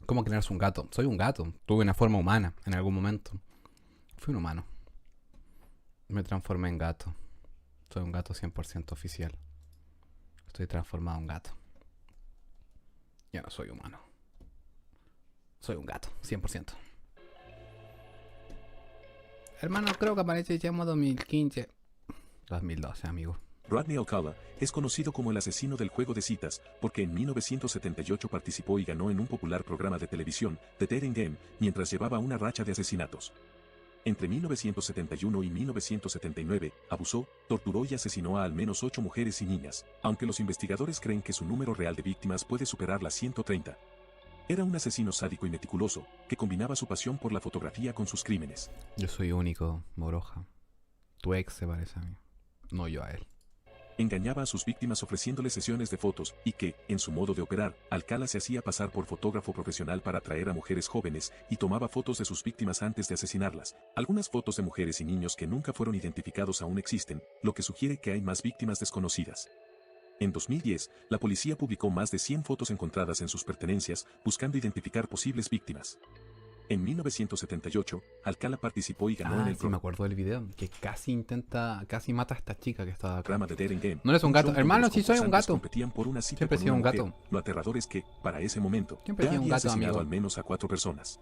¿Cómo crearse un gato? Soy un gato. Tuve una forma humana en algún momento. Fui un humano. Me transformé en gato. Soy un gato 100% oficial. Estoy transformado en gato. Ya no soy humano. Soy un gato, 100%. Hermano, creo que aparece llamo 2015. 2012, amigo. Rodney Alcala es conocido como el asesino del juego de citas porque en 1978 participó y ganó en un popular programa de televisión, The Dating Game, mientras llevaba una racha de asesinatos. Entre 1971 y 1979, abusó, torturó y asesinó a al menos 8 mujeres y niñas, aunque los investigadores creen que su número real de víctimas puede superar las 130. Era un asesino sádico y meticuloso, que combinaba su pasión por la fotografía con sus crímenes. Yo soy único, Moroja. Tu ex se parece a mí, no yo a él. Engañaba a sus víctimas ofreciéndoles sesiones de fotos y que, en su modo de operar, Alcala se hacía pasar por fotógrafo profesional para atraer a mujeres jóvenes y tomaba fotos de sus víctimas antes de asesinarlas. Algunas fotos de mujeres y niños que nunca fueron identificados aún existen, lo que sugiere que hay más víctimas desconocidas. En 2010, la policía publicó más de 100 fotos encontradas en sus pertenencias, buscando identificar posibles víctimas. En 1978, Alcala participó y ganó en el me acuerdo del video, que casi mata a esta chica que estaba acá. programa de Dating Game. No eres un gato, hermano, sí soy un gato. Competían por una cita Siempre he con sido una un gato. mujer. Lo aterrador es que, para ese momento, Siempre he ya sido un había gato, asesinado amigo. al menos a 4 personas.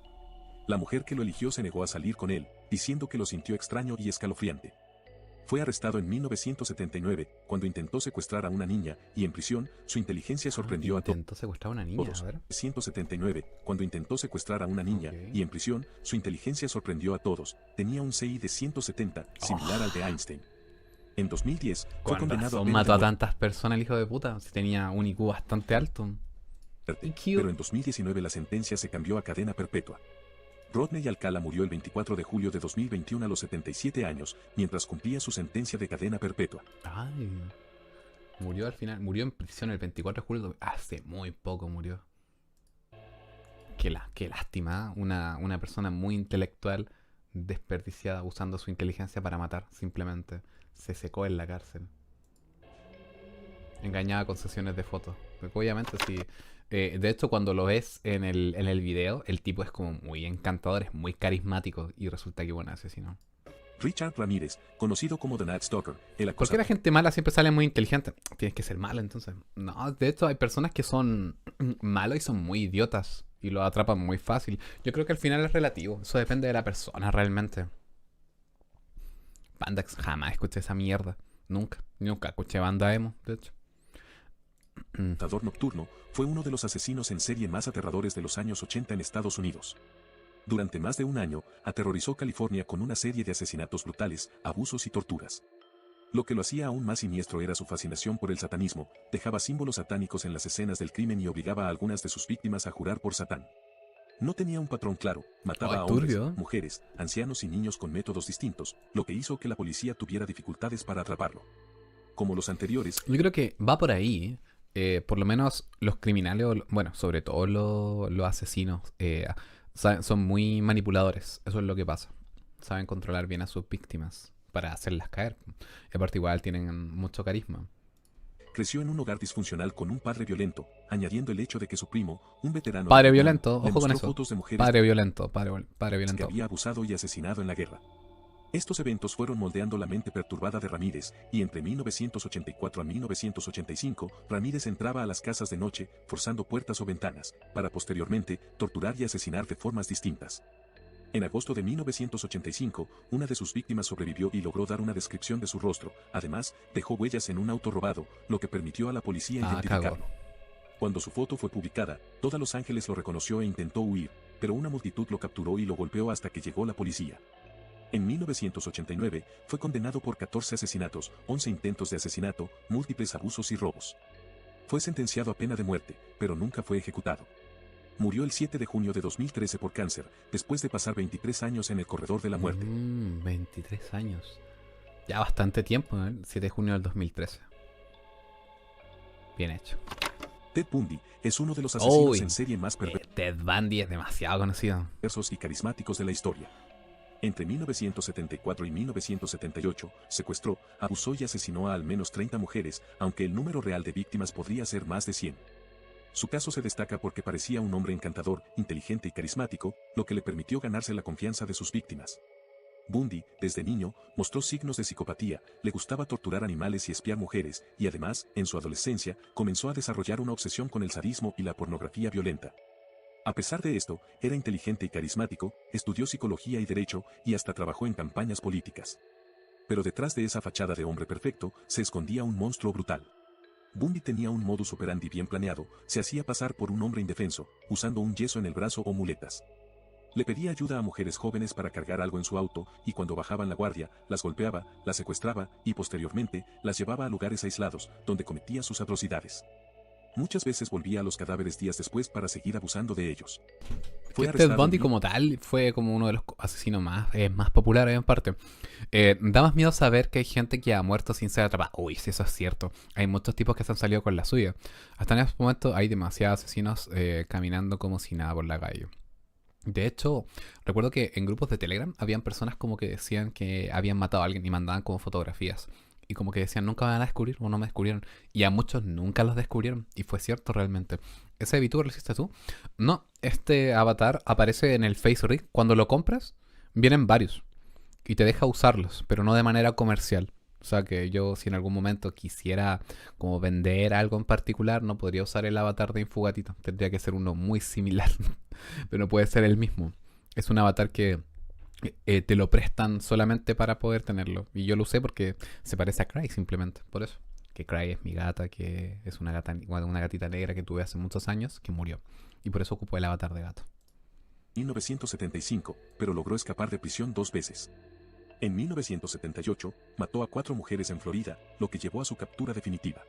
La mujer que lo eligió se negó a salir con él, diciendo que lo sintió extraño y escalofriante. Fue arrestado en 1979, cuando intentó secuestrar a una niña, y en prisión, su inteligencia sorprendió a todos. Intentó secuestrar a una niña, a ver. 179, cuando intentó secuestrar a una niña, Ok. y en prisión, su inteligencia sorprendió a todos. Tenía un CI de 170, similar al de Einstein. En 2010, fue Con condenado a razón pena mató a de tantas personas el hijo de puta. Si tenía un IQ bastante alto. muerte, Cute. pero en 2019 la sentencia se cambió a cadena perpetua. Rodney Alcala murió el 24 de julio de 2021 a los 77 años, mientras cumplía su sentencia de cadena perpetua. Ay. Murió al final. Murió en prisión el 24 de julio. Hace muy poco murió. Qué lástima. Una persona muy intelectual desperdiciada usando su inteligencia para matar. Simplemente se secó en la cárcel. Engañaba con sesiones de fotos. Porque obviamente si... de hecho, cuando lo ves en el video, el tipo es como muy encantador, es muy carismático. Y resulta que bueno, asesino. Richard Ramírez, conocido como The Night Stalker, el ¿Por qué la gente mala siempre sale muy inteligente? Tienes que ser malo, entonces. No, de hecho hay personas que son malos y son muy idiotas. Y lo atrapan muy fácil. Yo creo que al final es relativo. Eso depende de la persona realmente. Banda jamás escuché esa mierda. Nunca escuché banda emo, de hecho. Matador nocturno, fue uno de los asesinos en serie más aterradores de los años 80 en Estados Unidos. Durante más de un año, aterrorizó California con una serie de asesinatos brutales, abusos y torturas. Lo que lo hacía aún más siniestro era su fascinación por el satanismo, dejaba símbolos satánicos en las escenas del crimen y obligaba a algunas de sus víctimas a jurar por Satán. No tenía un patrón claro, mataba a hombres, turbio. mujeres, ancianos y niños con métodos distintos, lo que hizo que la policía tuviera dificultades para atraparlo. Como los anteriores, Yo creo que va por ahí. Por lo menos los criminales, bueno, sobre todo los asesinos, son muy manipuladores. Eso es lo que pasa. Saben controlar bien a sus víctimas para hacerlas caer. Y aparte igual tienen mucho carisma. creció en un hogar disfuncional con un padre violento, añadiendo el hecho de que su primo, un veterano Padre de Vietnam, violento, le ojo con mostró eso. fotos de mujeres Padre violento. que había abusado y asesinado en la guerra. Estos eventos fueron moldeando la mente perturbada de Ramírez, y entre 1984 a 1985, Ramírez entraba a las casas de noche, forzando puertas o ventanas, para posteriormente torturar y asesinar de formas distintas. En agosto de 1985, una de sus víctimas sobrevivió y logró dar una descripción de su rostro. Además, dejó huellas en un auto robado, lo que permitió a la policía identificarlo. Cagó. Cuando su foto fue publicada, toda Los Ángeles lo reconoció e intentó huir, pero una multitud lo capturó y lo golpeó hasta que llegó la policía. En 1989, fue condenado por 14 asesinatos, 11 intentos de asesinato, múltiples abusos y robos. Fue sentenciado a pena de muerte, pero nunca fue ejecutado. Murió el 7 de junio de 2013 por cáncer, después de pasar 23 años en el corredor de la muerte. 23 años. Ya bastante tiempo, ¿eh? 7 de junio del 2013. Bien hecho. Ted Bundy es uno de los asesinos en serie más Ted Bundy es demasiado conocido. perversos y carismáticos de la historia. Entre 1974 y 1978, secuestró, abusó y asesinó a al menos 30 mujeres, aunque el número real de víctimas podría ser más de 100. Su caso se destaca porque parecía un hombre encantador, inteligente y carismático, lo que le permitió ganarse la confianza de sus víctimas. Bundy, desde niño, mostró signos de psicopatía, le gustaba torturar animales y espiar mujeres, y además, en su adolescencia, comenzó a desarrollar una obsesión con el sadismo y la pornografía violenta. A pesar de esto, era inteligente y carismático, estudió psicología y derecho, y hasta trabajó en campañas políticas. Pero detrás de esa fachada de hombre perfecto, se escondía un monstruo brutal. Bundy tenía un modus operandi bien planeado, se hacía pasar por un hombre indefenso, usando un yeso en el brazo o muletas. Le pedía ayuda a mujeres jóvenes para cargar algo en su auto, y cuando bajaban la guardia, las golpeaba, las secuestraba, y posteriormente, las llevaba a lugares aislados, donde cometía sus atrocidades. Muchas veces volvía a los cadáveres días después para seguir abusando de ellos. Ted Bundy como tal fue como uno de los asesinos más populares en parte. Da más miedo saber que hay gente que ha muerto sin ser atrapada. Uy, si eso es cierto. Hay muchos tipos que se han salido con la suya. Hasta en este momento hay demasiados asesinos caminando como si nada por la calle. De hecho, recuerdo que en grupos de Telegram habían personas como que decían que habían matado a alguien y mandaban como fotografías. Y como que decían, nunca me van a descubrir o no me descubrieron. Y a muchos nunca los descubrieron. Y fue cierto realmente. ¿Ese VTuber lo hiciste tú? No, este avatar aparece en el Face Rig. Cuando lo compras, vienen varios. Y te deja usarlos, pero no de manera comercial. O sea que yo, si en algún momento quisiera como vender algo en particular, no podría usar el avatar de Infugatito. Tendría que ser uno muy similar. Pero no puede ser el mismo. Es un avatar que te lo prestan solamente para poder tenerlo. Y yo lo usé porque se parece a Cry simplemente, por eso. Que Cry es mi gata, que es una gatita negra que tuve hace muchos años, que murió. Y por eso ocupó el avatar de gato. 1975, pero logró escapar de prisión 2 veces. En 1978, mató a 4 mujeres en Florida, lo que llevó a su captura definitiva.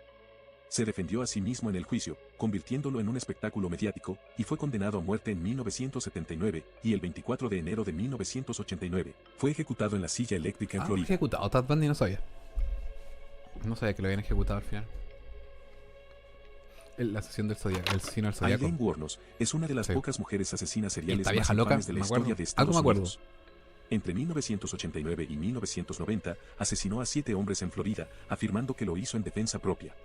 Se defendió a sí mismo en el juicio, convirtiéndolo en un espectáculo mediático, y fue condenado a muerte en 1979, y el 24 de enero de 1989, fue ejecutado en la silla eléctrica en Florida. Ejecutado, Ted Bundy no sabía. No sabía que lo habían ejecutado al final. La sesión del Zodiaco, el asesino del Zodiaco. Aileen Wuornos es una de las pocas mujeres asesinas seriales esta más vieja loca, infames de la historia de Estados Unidos. Entre 1989 y 1990, asesinó a 7 hombres en Florida, afirmando que lo hizo en defensa propia.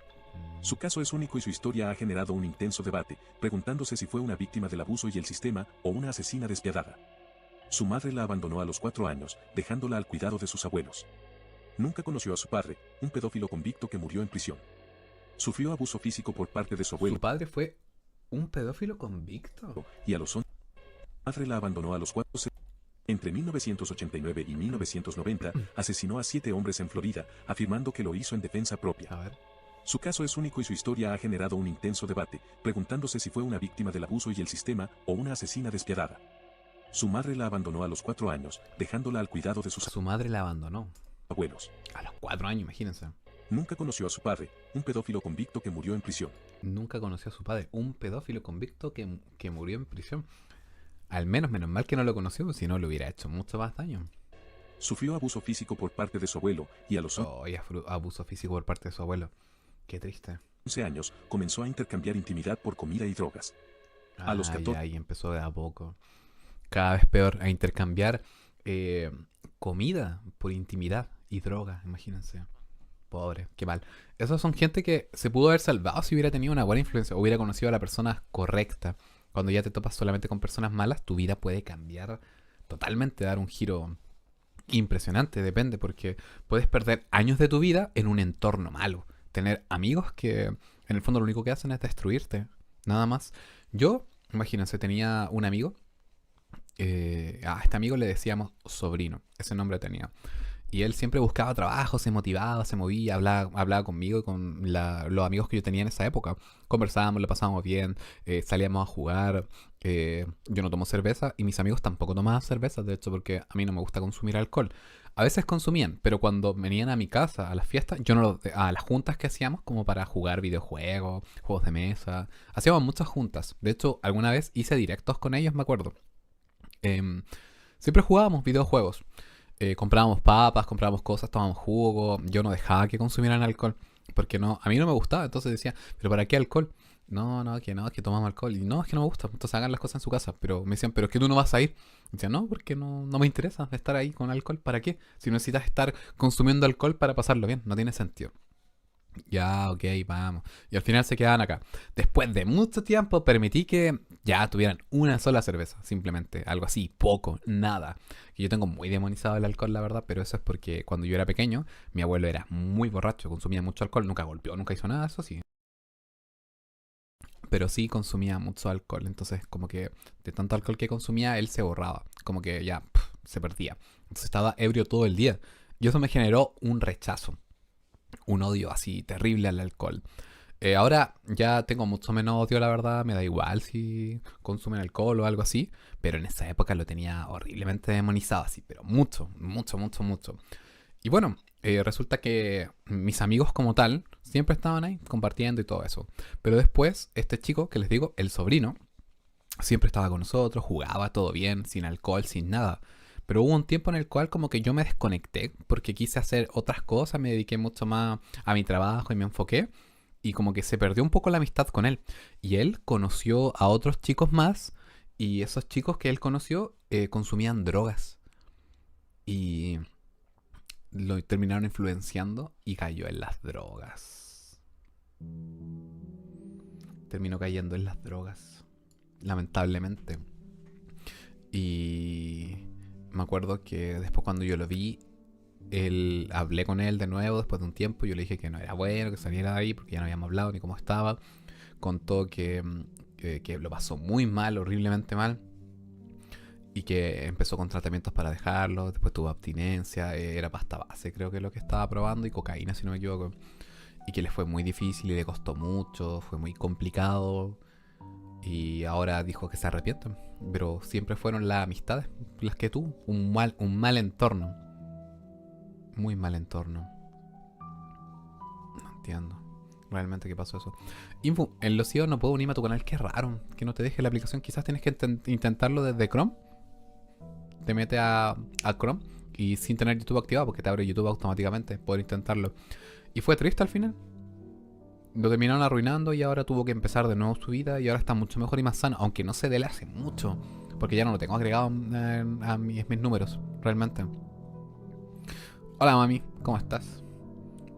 Su caso es único y su historia ha generado un intenso debate, preguntándose si fue una víctima del abuso y el sistema, o una asesina despiadada. Su madre la abandonó a los 4 años, dejándola al cuidado de sus abuelos. Nunca conoció a su padre, un pedófilo convicto que murió en prisión. Sufrió abuso físico por parte de su abuelo. ¿Su padre fue un pedófilo convicto? Y a los 11 su madre la abandonó a los 4 años. Entre 1989 y 1990, asesinó a 7 hombres en Florida, afirmando que lo hizo en defensa propia. A ver. Su caso es único y su historia ha generado un intenso debate, preguntándose si fue una víctima del abuso y el sistema, o una asesina despiadada. Su madre la abandonó a los 4 años, dejándola al cuidado de sus Su madre la abandonó. abuelos. A los 4 años, imagínense. Nunca conoció a su padre, un pedófilo convicto que murió en prisión. Nunca conoció a su padre, un pedófilo convicto que murió en prisión. Al menos mal que no lo conoció, si no le hubiera hecho mucho más daño. Sufrió abuso físico por parte de su abuelo, y a los abuso físico por parte de su abuelo. Qué triste. 11 años, comenzó a intercambiar intimidad por comida y drogas. A los 14 ahí empezó de a poco. Cada vez peor, a intercambiar comida por intimidad y droga, imagínense. Pobre, qué mal. Esos son gente que se pudo haber salvado si hubiera tenido una buena influencia, hubiera conocido a la persona correcta. Cuando ya te topas solamente con personas malas, tu vida puede cambiar totalmente, dar un giro impresionante, depende, porque puedes perder años de tu vida en un entorno malo. Tener amigos que en el fondo lo único que hacen es destruirte, nada más. Yo, imagínense, tenía un amigo, a este amigo le decíamos Sobrino, ese nombre tenía. Y él siempre buscaba trabajo, se motivaba, se movía, hablaba conmigo y con los amigos que yo tenía en esa época. Conversábamos, lo pasábamos bien, salíamos a jugar. Yo no tomo cerveza y mis amigos tampoco tomaban cerveza, de hecho, porque a mí no me gusta consumir alcohol. A veces consumían, pero cuando venían a mi casa, a las fiestas, yo no a las juntas que hacíamos como para jugar videojuegos, juegos de mesa, hacíamos muchas juntas. De hecho, alguna vez hice directos con ellos, me acuerdo. Em, Siempre jugábamos videojuegos. Comprábamos papas, comprábamos cosas, tomábamos jugo. Yo no dejaba que consumieran alcohol. Porque no, a mí no me gustaba. Entonces decía, ¿pero para qué alcohol? No, es que tomamos alcohol. Y no, es que no me gusta. Entonces hagan las cosas en su casa. Pero me decían, ¿pero es que tú no vas a ir? Y decía, no, porque no me interesa estar ahí con alcohol. ¿Para qué? Si necesitas estar consumiendo alcohol para pasarlo bien. No tiene sentido. Ya, ok, vamos. Y al final se quedaban acá. Después de mucho tiempo permití que ya tuvieran una sola cerveza, simplemente. Algo así, poco, nada. Y yo tengo muy demonizado el alcohol, la verdad, pero eso es porque cuando yo era pequeño, mi abuelo era muy borracho, consumía mucho alcohol, nunca golpeó, nunca hizo nada, eso sí. Pero sí consumía mucho alcohol, entonces como que de tanto alcohol que consumía, él se borraba, como que ya se perdía. Entonces estaba ebrio todo el día. Y eso me generó un rechazo, un odio así terrible al alcohol. Ahora ya tengo mucho menos odio, la verdad, me da igual si consumen alcohol o algo así, pero en esa época lo tenía horriblemente demonizado, así, pero mucho, mucho, mucho, mucho. Y bueno, resulta que mis amigos como tal siempre estaban ahí compartiendo y todo eso. Pero después, este chico que les digo, el sobrino, siempre estaba con nosotros, jugaba todo bien, sin alcohol, sin nada. Pero hubo un tiempo en el cual como que yo me desconecté porque quise hacer otras cosas, me dediqué mucho más a mi trabajo y me enfoqué. Y como que se perdió un poco la amistad con él. Y él conoció a otros chicos más y esos chicos que él conoció consumían drogas. Y lo terminaron influenciando y cayó en las drogas. Terminó cayendo en las drogas, lamentablemente. Y me acuerdo que después cuando yo lo vi, hablé con él de nuevo después de un tiempo. Yo le dije que no era bueno que saliera de ahí porque ya no habíamos hablado ni cómo estaba. Contó que lo pasó muy mal, horriblemente mal. Y que empezó con tratamientos para dejarlo. Después tuvo abstinencia. Era pasta base, creo que es lo que estaba probando. Y cocaína, si no me equivoco. Y que le fue muy difícil y le costó mucho. Fue muy complicado. Y ahora dijo que se arrepiente. Pero siempre fueron las amistades las que tuvo. Un mal entorno. Muy mal entorno. No entiendo realmente qué pasó eso. Info, en los IO no puedo unirme a tu canal. Qué raro que no te deje la aplicación. Quizás tienes que intentarlo desde Chrome. Te metes a Chrome y sin tener YouTube activado, porque te abre YouTube automáticamente, poder intentarlo. Y fue triste al final. Lo terminaron arruinando y ahora tuvo que empezar de nuevo su vida y ahora está mucho mejor y más sano, aunque no sé de él hace mucho, porque ya no lo tengo agregado a mis números, realmente. Hola mami, ¿cómo estás?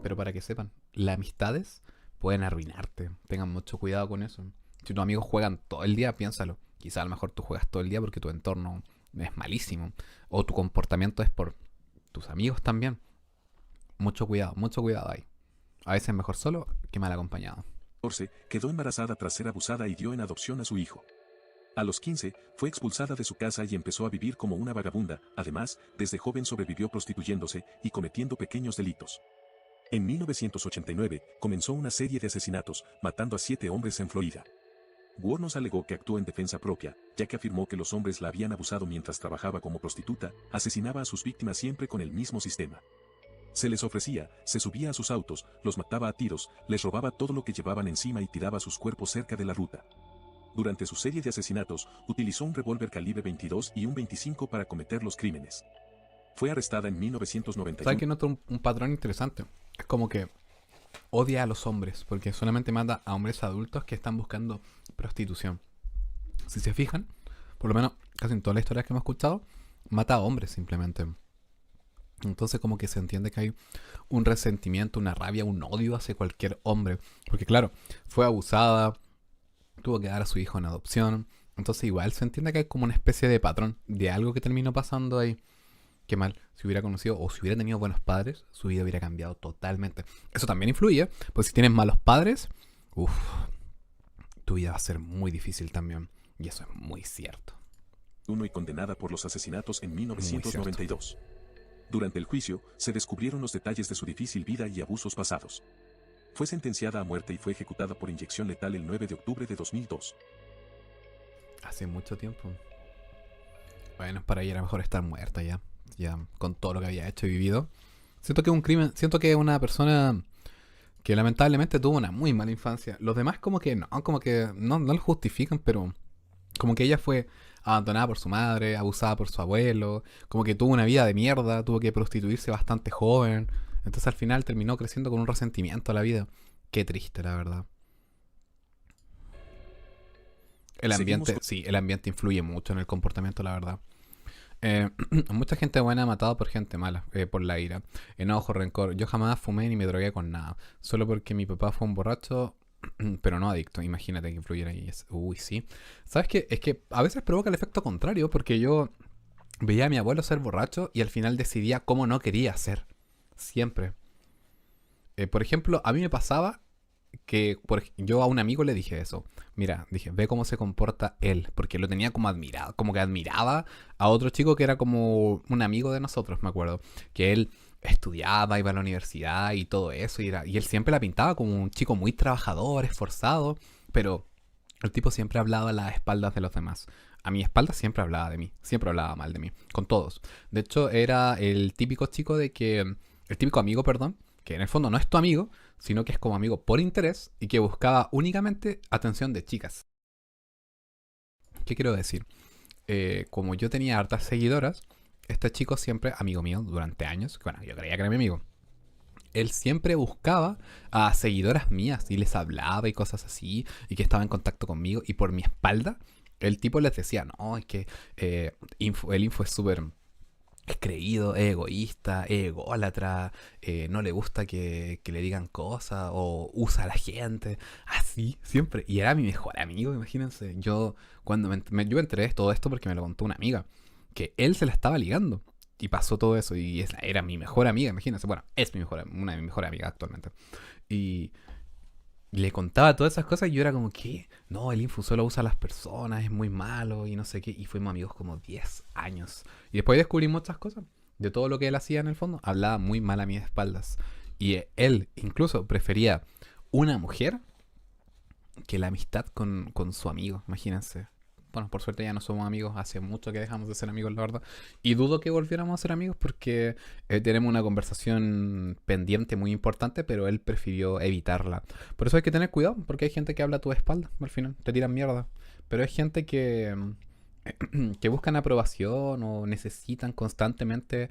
Pero para que sepan, las amistades pueden arruinarte, tengan mucho cuidado con eso. Si tus amigos juegan todo el día, piénsalo. Quizá a lo mejor tú juegas todo el día porque tu entorno es malísimo. O tu comportamiento es por tus amigos también. Mucho cuidado ahí. A veces mejor solo que mal acompañado. 14, quedó embarazada tras ser abusada y dio en adopción a su hijo. A los 15, fue expulsada de su casa y empezó a vivir como una vagabunda. Además, desde joven sobrevivió prostituyéndose y cometiendo pequeños delitos. En 1989, comenzó una serie de asesinatos, matando a 7 hombres en Florida. Wuornos alegó que actuó en defensa propia, ya que afirmó que los hombres la habían abusado mientras trabajaba como prostituta, asesinaba a sus víctimas siempre con el mismo sistema. Se les ofrecía, se subía a sus autos, los mataba a tiros, les robaba todo lo que llevaban encima y tiraba sus cuerpos cerca de la ruta. Durante su serie de asesinatos, utilizó un revólver calibre 22 y un 25 para cometer los crímenes. Fue arrestada en 1991. ¿Sabes que noto un patrón interesante? Es como que odia a los hombres, porque solamente mata a hombres adultos que están buscando prostitución. Si se fijan, por lo menos casi en todas las historias que hemos escuchado, mata a hombres simplemente. Entonces como que se entiende que hay un resentimiento, una rabia, un odio hacia cualquier hombre. Porque claro, fue abusada, tuvo que dar a su hijo en adopción. Entonces igual se entiende que hay como una especie de patrón de algo que terminó pasando ahí. Qué mal, si hubiera conocido o si hubiera tenido buenos padres, su vida hubiera cambiado totalmente. Eso también influye, pues si tienes malos padres, uff, tu vida va a ser muy difícil también. Y eso es muy cierto. Y condenada por los asesinatos en 1992. Durante el juicio, se descubrieron los detalles de su difícil vida y abusos pasados. Fue sentenciada a muerte y fue ejecutada por inyección letal el 9 de octubre de 2002. Hace mucho tiempo. Bueno, para ella era mejor estar muerta ya. Ya con todo lo que había hecho y vivido. Siento que es un crimen, siento que es una persona que lamentablemente tuvo una muy mala infancia. Los demás como que no lo justifican, pero como que ella fue abandonada por su madre, abusada por su abuelo, como que tuvo una vida de mierda, tuvo que prostituirse bastante joven. Entonces al final terminó creciendo con un resentimiento a la vida. Qué triste, la verdad. El ambiente, sí, el ambiente influye mucho en el comportamiento, la verdad. Eh, Mucha gente buena ha matado por gente mala, por la ira, enojo, rencor. Yo jamás fumé ni me drogué con nada. Solo porque mi papá fue un borracho, pero no adicto. Imagínate que influyera ahí. Uy, sí. ¿Sabes qué? Es que a veces provoca el efecto contrario, porque yo veía a mi abuelo ser borracho y al final decidía cómo no quería ser. Siempre. Por ejemplo, a mí me pasaba que yo a un amigo le dije eso. Mira, dije, ve cómo se comporta él, porque lo tenía como admirado, como que admiraba a otro chico que era como un amigo de nosotros, me acuerdo, que él estudiaba, iba a la universidad y todo eso, y él siempre la pintaba como un chico muy trabajador, esforzado, pero el tipo siempre hablaba a las espaldas de los demás. A mi espalda siempre hablaba de mí, siempre hablaba mal de mí, con todos. De hecho, era el típico chico el típico amigo, perdón, que en el fondo no es tu amigo, sino que es como amigo por interés y que buscaba únicamente atención de chicas. ¿Qué quiero decir? Como yo tenía hartas seguidoras, este chico siempre, amigo mío durante años, bueno, yo creía que era mi amigo, él siempre buscaba a seguidoras mías y les hablaba y cosas así, y que estaba en contacto conmigo, y por mi espalda, el tipo les decía, no, es que el info es súper es creído, es egoísta, es ególatra, no le gusta que le digan cosas o usa a la gente, así, siempre. Y era mi mejor amigo, imagínense. Yo me enteré de todo esto porque me lo contó una amiga, que él se la estaba ligando. Y pasó todo eso y era mi mejor amiga, imagínense. Bueno, es una de mis mejores amigas actualmente. Y le contaba todas esas cosas y yo era como, ¿qué? No, el info solo usa a las personas, es muy malo y no sé qué. Y fuimos amigos como 10 años. Y después descubrí muchas cosas de todo lo que él hacía en el fondo. Hablaba muy mal a mis espaldas. Y él incluso prefería una mujer que la amistad con su amigo, imagínense. Bueno, por suerte ya no somos amigos, hace mucho que dejamos de ser amigos, la verdad. Y dudo que volviéramos a ser amigos porque tenemos una conversación pendiente muy importante, pero él prefirió evitarla. Por eso hay que tener cuidado, porque hay gente que habla a tu espalda, al final, te tiran mierda. Pero hay gente que buscan aprobación o necesitan constantemente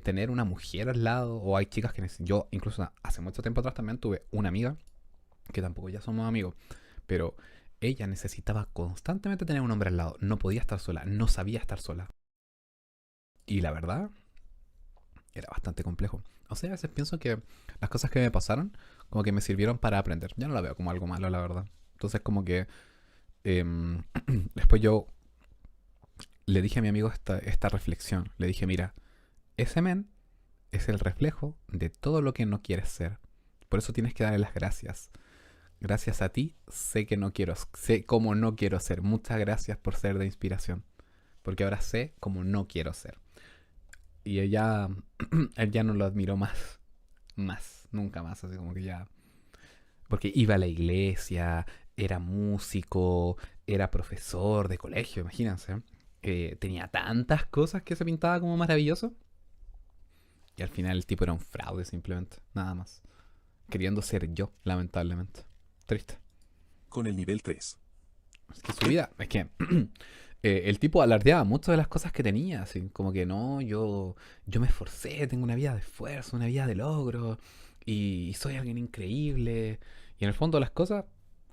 tener una mujer al lado, o hay chicas que necesitan. Yo, incluso hace mucho tiempo atrás también tuve una amiga, que tampoco ya somos amigos, pero ella necesitaba constantemente tener un hombre al lado. No podía estar sola, no sabía estar sola. Y la verdad, era bastante complejo. O sea, a veces pienso que las cosas que me pasaron, como que me sirvieron para aprender. Ya no la veo como algo malo, la verdad. Entonces, como que después yo le dije a mi amigo esta reflexión. Le dije, mira, ese men es el reflejo de todo lo que no quieres ser. Por eso tienes que darle las gracias. Gracias a ti sé cómo no quiero ser. Muchas gracias por ser de inspiración. Porque ahora sé cómo no quiero ser. Y él ya no lo admiró más, nunca más. Así como que ya. Porque iba a la iglesia, era músico, era profesor de colegio, imagínense. Tenía tantas cosas que se pintaba como maravilloso. Y al final el tipo era un fraude simplemente, nada más. Queriendo ser yo, lamentablemente. Triste. Con el nivel 3. Es que su vida, es que el tipo alardeaba mucho de las cosas que tenía, así como que no, yo me esforcé, tengo una vida de esfuerzo, una vida de logro, y soy alguien increíble. Y en el fondo las cosas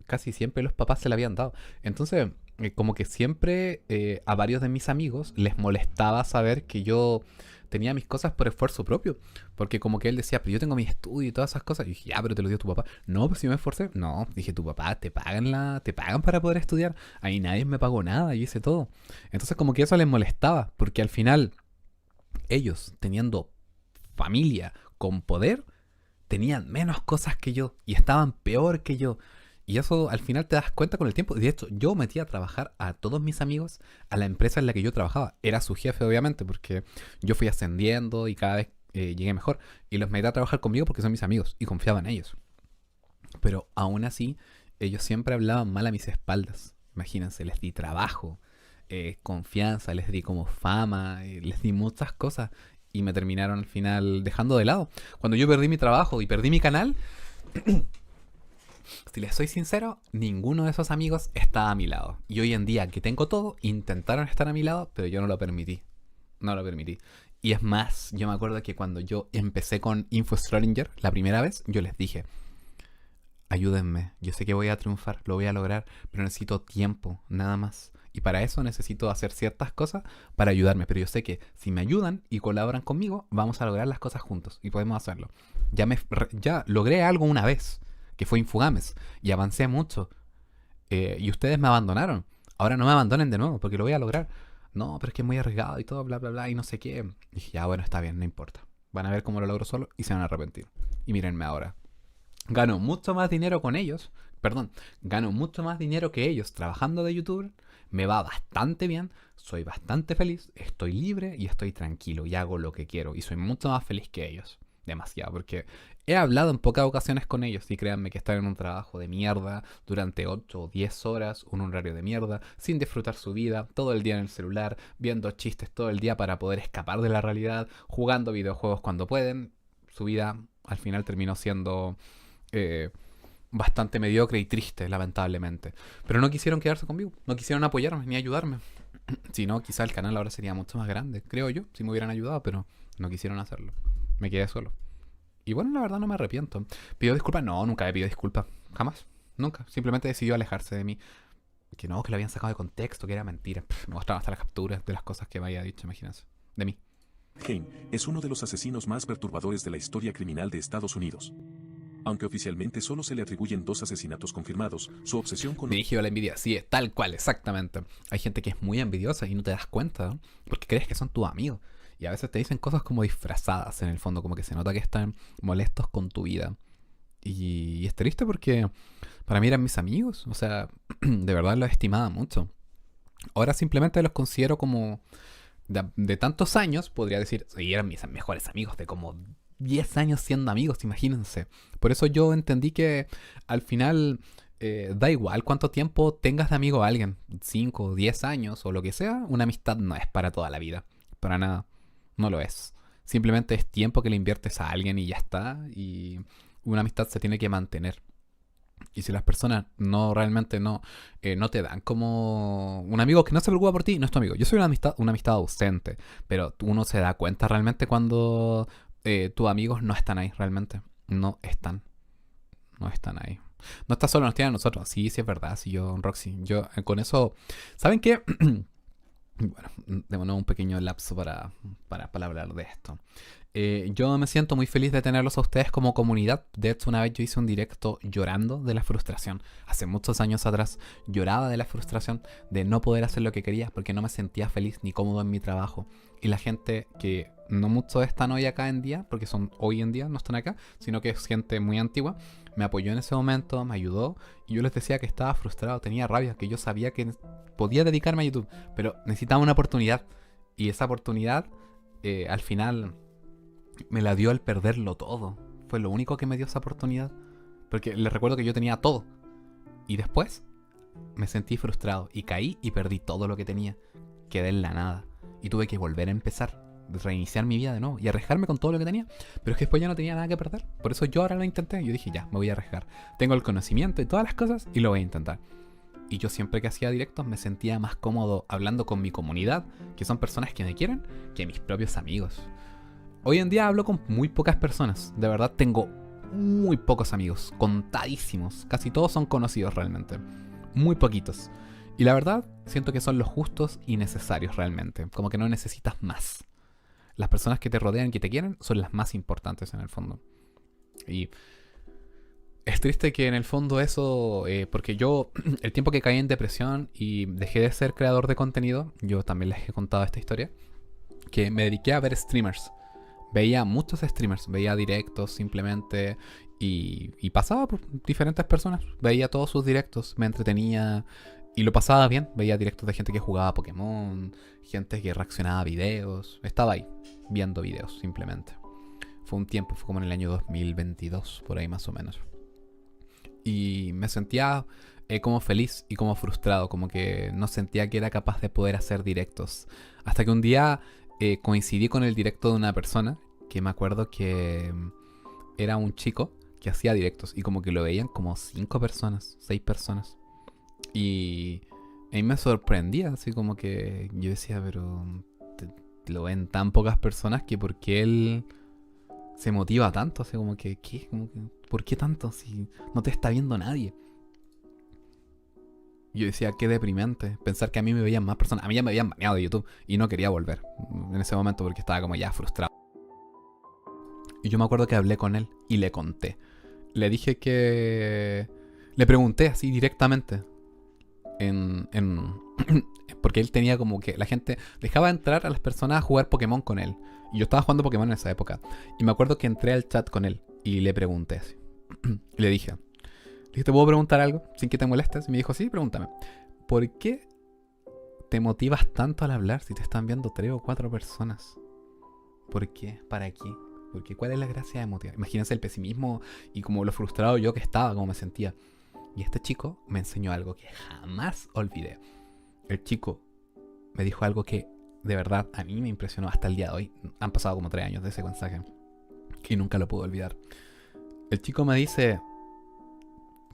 casi siempre los papás se le habían dado. Entonces, como que siempre a varios de mis amigos les molestaba saber que yo tenía mis cosas por esfuerzo propio. Porque como que él decía, pero yo tengo mi estudio y todas esas cosas. Y dije, ya, pero te lo dio tu papá. No, pues si me esforcé. No, dije, tu papá, te pagan para poder estudiar. Ahí nadie me pagó nada, yo hice todo. Entonces como que eso les molestaba. Porque al final, ellos teniendo familia con poder, tenían menos cosas que yo. Y estaban peor que yo. Y eso al final te das cuenta con el tiempo. De hecho, yo metí a trabajar a todos mis amigos a la empresa en la que yo trabajaba. Era su jefe, obviamente, porque yo fui ascendiendo y cada vez llegué mejor. Y los metí a trabajar conmigo porque son mis amigos y confiaba en ellos. Pero aún así, ellos siempre hablaban mal a mis espaldas. Imagínense, les di trabajo, confianza, les di como fama, les di muchas cosas. Y me terminaron al final dejando de lado. Cuando yo perdí mi trabajo y perdí mi canal, si les soy sincero, ninguno de esos amigos estaba a mi lado. Y hoy en día que tengo todo, intentaron estar a mi lado, pero yo no lo permití. No lo permití. Y es más, yo me acuerdo que cuando yo empecé con Info Schrödinger, la primera vez, yo les dije, ayúdenme, yo sé que voy a triunfar, lo voy a lograr, pero necesito tiempo, nada más. Y para eso necesito hacer ciertas cosas para ayudarme. Pero yo sé que si me ayudan y colaboran conmigo, vamos a lograr las cosas juntos y podemos hacerlo. Ya logré algo una vez, que fue Infugames, y avancé mucho. Y ustedes me abandonaron. Ahora no me abandonen de nuevo, porque lo voy a lograr. No, pero es que es muy arriesgado y todo, bla, bla, bla, y no sé qué. Y dije, ya, bueno, está bien, no importa. Van a ver cómo lo logro solo y se van a arrepentir. Y mírenme ahora. Gano mucho más dinero con ellos. Perdón, gano mucho más dinero que ellos trabajando de youtuber. Me va bastante bien, soy bastante feliz, estoy libre y estoy tranquilo y hago lo que quiero. Y soy mucho más feliz que ellos. Demasiado, porque he hablado en pocas ocasiones con ellos y créanme que están en un trabajo de mierda durante 8 o 10 horas, un horario de mierda, sin disfrutar su vida, todo el día en el celular, viendo chistes todo el día para poder escapar de la realidad, jugando videojuegos cuando pueden. Su vida al final terminó siendo bastante mediocre y triste, lamentablemente. Pero no quisieron quedarse conmigo, no quisieron apoyarme ni ayudarme. Si no, quizá el canal ahora sería mucho más grande, creo yo, si me hubieran ayudado, pero no quisieron hacerlo. Me quedé solo. Y bueno, la verdad no me arrepiento. ¿Pidió disculpas? No, nunca he pedido disculpas. Jamás. Nunca. Simplemente decidió alejarse de mí. Que no, que lo habían sacado de contexto, que era mentira. Me mostraban hasta las capturas de las cosas que me había dicho, imagínense. De mí. Haim es uno de los asesinos más perturbadores de la historia criminal de Estados Unidos. Aunque oficialmente solo se le atribuyen 2 asesinatos confirmados, su obsesión con... Dirigido a la envidia, sí, tal cual, exactamente. Hay gente que es muy envidiosa y no te das cuenta, ¿no? Porque crees que son tus amigos. Y a veces te dicen cosas como disfrazadas en el fondo, como que se nota que están molestos con tu vida. Y es triste porque para mí eran mis amigos, o sea, de verdad los estimaba mucho. Ahora simplemente los considero como de tantos años, podría decir, sí, eran mis mejores amigos de como 10 años siendo amigos, imagínense. Por eso yo entendí que al final da igual cuánto tiempo tengas de amigo a alguien, 5, 10 años o lo que sea, una amistad no es para toda la vida, para nada, no lo es. Simplemente es tiempo que le inviertes a alguien y ya está, y una amistad se tiene que mantener. Y si las personas no realmente no te dan como un amigo que no se preocupa por ti, no es tu amigo. Yo soy una amistad ausente, pero uno se da cuenta realmente cuando tus amigos no están ahí realmente. No están. No están ahí. No está solo, nos tienen a nosotros. Sí, sí es verdad. Sí, yo, Roxy, yo con eso... ¿Saben qué? Bueno, démonos un pequeño lapso para hablar de esto. Yo me siento muy feliz de tenerlos a ustedes como comunidad. De hecho, una vez yo hice un directo llorando de la frustración. Hace muchos años atrás lloraba de la frustración de no poder hacer lo que quería porque no me sentía feliz ni cómodo en mi trabajo. Y la gente que no muchos están hoy acá en día, porque son hoy en día, no están acá, sino que es gente muy antigua, me apoyó en ese momento, me ayudó. Y yo les decía que estaba frustrado, tenía rabia, que yo sabía que podía dedicarme a YouTube, pero necesitaba una oportunidad. Y esa oportunidad, al final... me la dio al perderlo todo. Fue lo único que me dio esa oportunidad. Porque les recuerdo que yo tenía todo. Y después me sentí frustrado. Y caí y perdí todo lo que tenía. Quedé en la nada. Y tuve que volver a empezar. Reiniciar mi vida de nuevo. Y arriesgarme con todo lo que tenía. Pero es que después ya no tenía nada que perder. Por eso yo ahora lo intenté. Yo dije, ya, me voy a arriesgar. Tengo el conocimiento y todas las cosas. Y lo voy a intentar. Y yo siempre que hacía directos me sentía más cómodo hablando con mi comunidad. Que son personas que me quieren. Que mis propios amigos. Hoy en día hablo con muy pocas personas. De verdad tengo muy pocos amigos. Contadísimos. Casi todos son conocidos realmente. Muy poquitos. Y la verdad siento que son los justos y necesarios realmente. Como que no necesitas más. Las personas que te rodean y que te quieren son las más importantes en el fondo. Y es triste que en el fondo eso... porque yo el tiempo que caí en depresión y dejé de ser creador de contenido. Yo también les he contado esta historia. Que me dediqué a ver streamers. Veía muchos streamers, veía directos simplemente Y pasaba por diferentes personas. Veía todos sus directos, me entretenía y lo pasaba bien. Veía directos de gente que jugaba Pokémon, gente que reaccionaba a videos. Estaba ahí, viendo videos simplemente. Fue un tiempo, fue como en el año 2022, por ahí más o menos. Y me sentía como feliz y como frustrado, como que no sentía que era capaz de poder hacer directos. Hasta que un día coincidí con el directo de una persona que me acuerdo que era un chico que hacía directos y como que lo veían como 5 personas, 6 personas. Y a mí me sorprendía, así como que yo decía, pero lo ven tan pocas personas que por qué él se motiva tanto, así como que, ¿qué? Como que, ¿por qué tanto si no te está viendo nadie? Yo decía, qué deprimente pensar que a mí me veían más personas. A mí ya me habían baneado de YouTube y no quería volver en ese momento porque estaba como ya frustrado. Y yo me acuerdo que hablé con él y le conté. Le dije que... Le pregunté así directamente. Porque él tenía como que... La gente dejaba entrar a las personas a jugar Pokémon con él. Y yo estaba jugando Pokémon en esa época. Y me acuerdo que entré al chat con él y le pregunté así. Y le dije, ¿te puedo preguntar algo sin que te molestes? Y me dijo, sí, pregúntame. ¿Por qué te motivas tanto al hablar si te están viendo 3 o 4 personas? ¿Por qué? ¿Para qué? Porque ¿cuál es la gracia de motivar? Imagínense el pesimismo y como lo frustrado yo que estaba, como me sentía. Y este chico me enseñó algo que jamás olvidé. El chico me dijo algo que de verdad a mí me impresionó hasta el día de hoy. Han pasado como 3 años de ese mensaje y nunca lo pude olvidar. El chico me dice,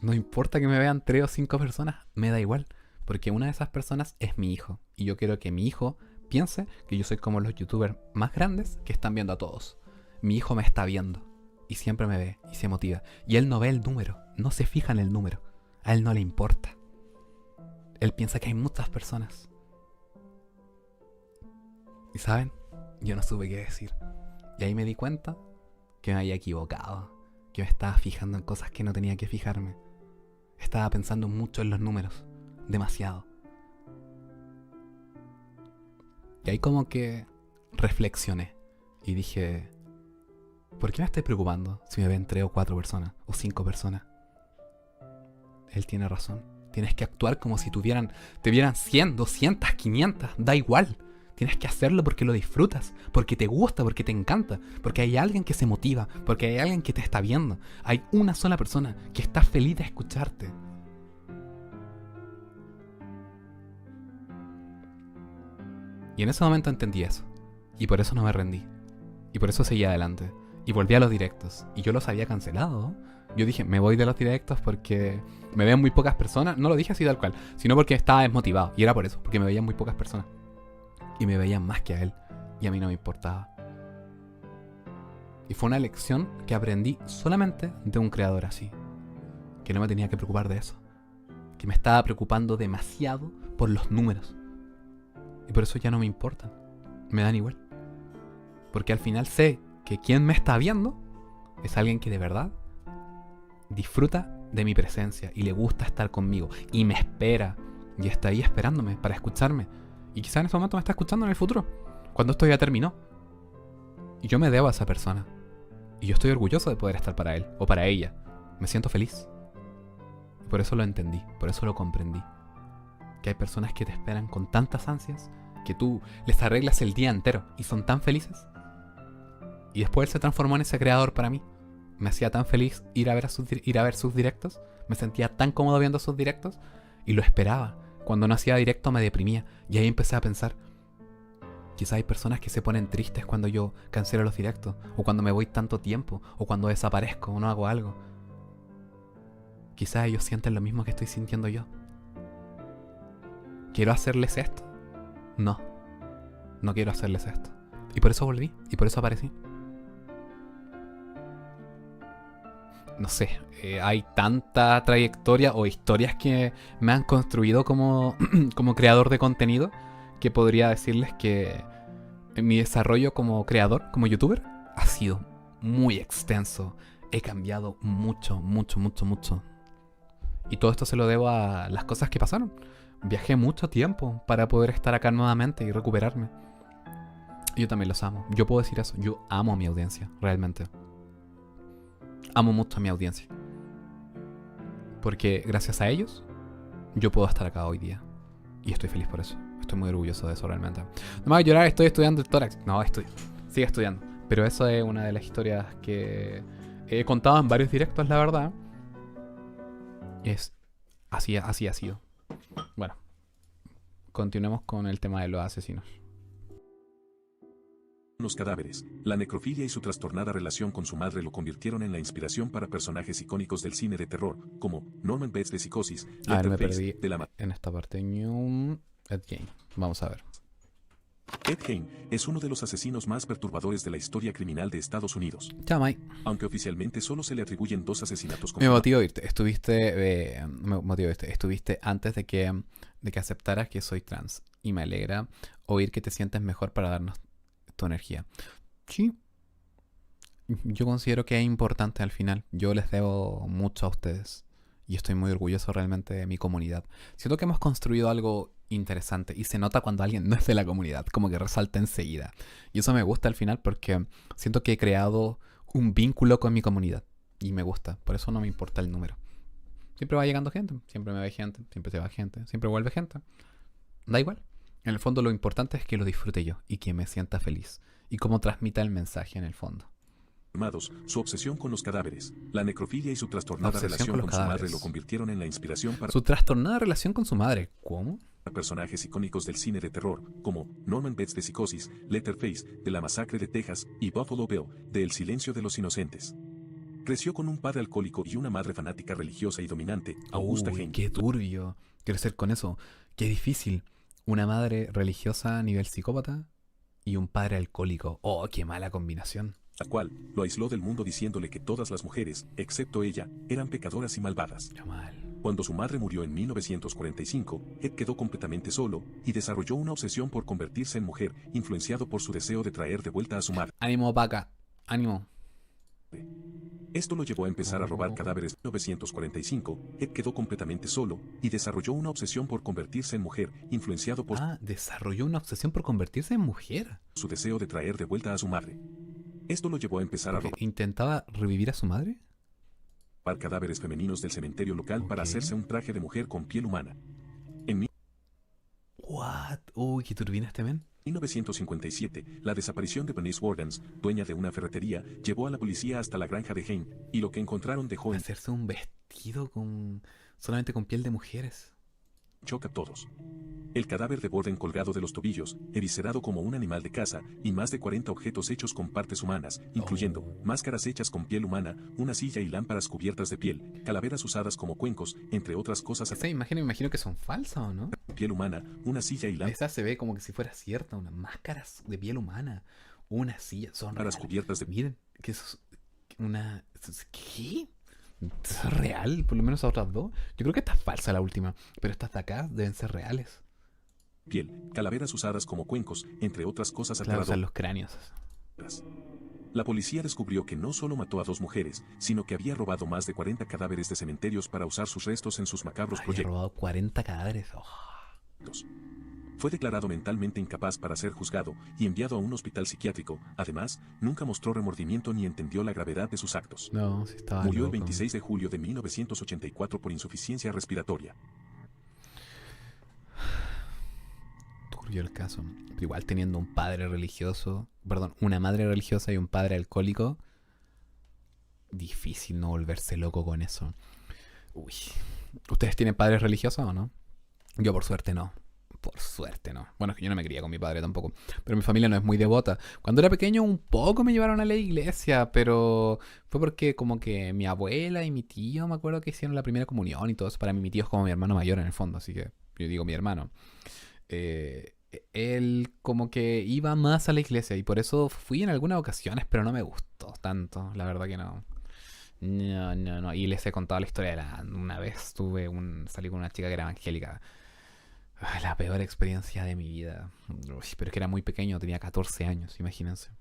no importa que me vean 3 o 5 personas, me da igual. Porque una de esas personas es mi hijo. Y yo quiero que mi hijo piense que yo soy como los youtubers más grandes que están viendo a todos. Mi hijo me está viendo y siempre me ve y se motiva. Y él no ve el número, no se fija en el número. A él no le importa. Él piensa que hay muchas personas. Y ¿saben? Yo no supe qué decir. Y ahí me di cuenta que me había equivocado. Que me estaba fijando en cosas que no tenía que fijarme. Estaba pensando mucho en los números. Demasiado. Y ahí como que reflexioné. Y dije, ¿por qué me estoy preocupando si me ven 3 o 4 personas? O 5 personas. Él tiene razón. Tienes que actuar como si te vieran 100, 200, 500. Da igual. Tienes que hacerlo porque lo disfrutas, porque te gusta, porque te encanta, porque hay alguien que se motiva, porque hay alguien que te está viendo. Hay una sola persona que está feliz de escucharte. Y en ese momento entendí eso. Y por eso no me rendí. Y por eso seguí adelante. Y volví a los directos. Y yo los había cancelado. Yo dije, me voy de los directos porque me ven muy pocas personas. No lo dije así tal cual, sino porque estaba desmotivado. Y era por eso, porque me veían muy pocas personas. Y me veían más que a él. Y a mí no me importaba. Y fue una lección que aprendí solamente de un creador así. Que no me tenía que preocupar de eso. Que me estaba preocupando demasiado por los números. Y por eso ya no me importan. Me dan igual. Porque al final sé que quien me está viendo es alguien que de verdad disfruta de mi presencia y le gusta estar conmigo. Y me espera. Y está ahí esperándome para escucharme. Y quizá en ese momento me está escuchando en el futuro. Cuando esto ya terminó. Y yo me debo a esa persona. Y yo estoy orgulloso de poder estar para él o para ella. Me siento feliz. Y por eso lo entendí. Por eso lo comprendí. Que hay personas que te esperan con tantas ansias que tú les arreglas el día entero y son tan felices. Y después él se transformó en ese creador para mí. Me hacía tan feliz ir a ver sus directos. Me sentía tan cómodo viendo sus directos. Y lo esperaba. Cuando no hacía directo me deprimía. Y ahí empecé a pensar, quizá hay personas que se ponen tristes cuando yo cancelo los directos. O cuando me voy tanto tiempo. O cuando desaparezco o no hago algo. Quizá ellos sienten lo mismo que estoy sintiendo yo. ¿Quiero hacerles esto? No. No quiero hacerles esto. Y por eso volví. Y por eso aparecí. No sé, hay tanta trayectoria o historias que me han construido como creador de contenido que podría decirles que mi desarrollo como creador, como youtuber, ha sido muy extenso. He cambiado mucho. Y todo esto se lo debo a las cosas que pasaron. Viajé mucho tiempo para poder estar acá nuevamente y recuperarme. Yo también los amo. Yo puedo decir eso. Yo amo a mi audiencia, realmente. amo mucho a mi audiencia. Porque gracias a ellos, yo puedo estar acá hoy día. Y estoy feliz por eso. Estoy muy orgulloso de eso realmente. No me voy a llorar, estoy estudiando el tórax. No, sigue estudiando. Pero eso es una de las historias que he contado en varios directos, la verdad. Así ha sido. Bueno, continuemos con el tema de los asesinos. Los cadáveres, la necrofilia y su trastornada relación con su madre lo convirtieron en la inspiración para personajes icónicos del cine de terror, como Norman Bates de Psicosis, Me Leatherface perdí de la en esta parte. Ed Gein. Vamos a ver. Ed Gein es uno de los asesinos más perturbadores de la historia criminal de Estados Unidos. Chamay. Aunque oficialmente solo se le atribuyen 2 asesinatos Me motivó irte. Estuviste antes de que aceptaras que soy trans. Y me alegra oír que te sientes mejor para darnos tu energía. Sí. Yo considero que es importante al final. Yo les debo mucho a ustedes. Y estoy muy orgulloso realmente de mi comunidad. Siento que hemos construido algo interesante. Y se nota cuando alguien no es de la comunidad. Como que resalta enseguida. Y eso me gusta al final porque siento que he creado un vínculo con mi comunidad. Y me gusta. Por eso no me importa el número. Siempre va llegando gente. Siempre me ve gente. Siempre se va gente. Siempre vuelve gente. Da igual. En el fondo lo importante es que lo disfrute yo. Y que me sienta feliz. Y cómo transmita el mensaje en el fondo. Su obsesión con los cadáveres, la necrofilia y su trastornada relación con su madre lo convirtieron en la inspiración para su trastornada relación con su madre. ¿Cómo? Personajes icónicos del cine de terror, como Norman Bates de Psicosis, Leatherface de La Masacre de Texas y Buffalo Bill de El Silencio de los Inocentes. Creció con un padre alcohólico y una madre fanática religiosa y dominante, Augusta Gein. ¡Qué turbio! Crecer con eso. ¡Qué difícil! Una madre religiosa a nivel psicópata y un padre alcohólico. ¡Oh, qué mala combinación! La cual lo aisló del mundo diciéndole que todas las mujeres, excepto ella, eran pecadoras y malvadas. ¡Qué mal! Cuando su madre murió en 1945, Ed quedó completamente solo y desarrolló una obsesión por convertirse en mujer, influenciado por su deseo de traer de vuelta a su madre. ¡Ánimo, vaca! ¡Ánimo! Esto lo llevó a empezar a robar cadáveres. En 1945, Ed quedó completamente solo y desarrolló una obsesión por convertirse en mujer, influenciado por desarrolló una obsesión por convertirse en mujer. Su deseo de traer de vuelta a su madre. Esto lo llevó a empezar a robar. ¿Intentaba revivir a su madre? Cadáveres femeninos del cementerio local para hacerse un traje de mujer con piel humana. En What? Uy, qué turbina este men. 1957, la desaparición de Bernice Wardens, dueña de una ferretería, llevó a la policía hasta la granja de Gein, y lo que encontraron dejó en hacerse un vestido solamente con piel de mujeres. shock a todos. El cadáver de Borden colgado de los tobillos, eviscerado como un animal de caza, y más de 40 objetos hechos con partes humanas, incluyendo máscaras hechas con piel humana, una silla y lámparas cubiertas de piel, calaveras usadas como cuencos, entre otras cosas. Esa imagen me imagino que son falsas, ¿o no? Piel humana, una silla y lámparas. Esa se ve como que si fuera cierta, unas máscaras de piel humana, una silla, son reales. Cubiertas de... Miren, que eso es una... ¿Qué? ¿Es real? Por lo menos a otras dos. Yo creo que esta es falsa la última, pero estas de acá deben ser reales. Piel, calaveras usadas como cuencos, entre otras cosas. Claro, usan los cráneos. La policía descubrió que no solo mató a 2 mujeres, sino que había robado más de 40 cadáveres de cementerios para usar sus restos en sus macabros proyectos. Había robado 40 cadáveres. Fue declarado mentalmente incapaz para ser juzgado y enviado a un hospital psiquiátrico. Además, nunca mostró remordimiento ni entendió la gravedad de sus actos. No, sí estaba Murió loco. El 26 de julio de 1984 por insuficiencia respiratoria. Turbio el caso. Pero igual teniendo un padre religioso, una madre religiosa y un padre alcohólico, difícil no volverse loco con eso. Uy. ¿Ustedes tienen padres religiosos o no? Yo por suerte no. Por suerte no. Bueno, es que yo no me crié con mi padre tampoco. Pero mi familia no es muy devota. Cuando era pequeño un poco me llevaron a la iglesia, pero fue porque como que mi abuela y mi tío me acuerdo que hicieron la primera comunión y todo eso. Para mí mi tío es como mi hermano mayor en el fondo, así que yo digo mi hermano. Él como que iba más a la iglesia y por eso fui en algunas ocasiones, pero no me gustó tanto, la verdad que no. No. Y les he contado la historia de una vez salí con una chica que era evangélica. La peor experiencia de mi vida. Uy, pero es que era muy pequeño, tenía 14 años, imagínense.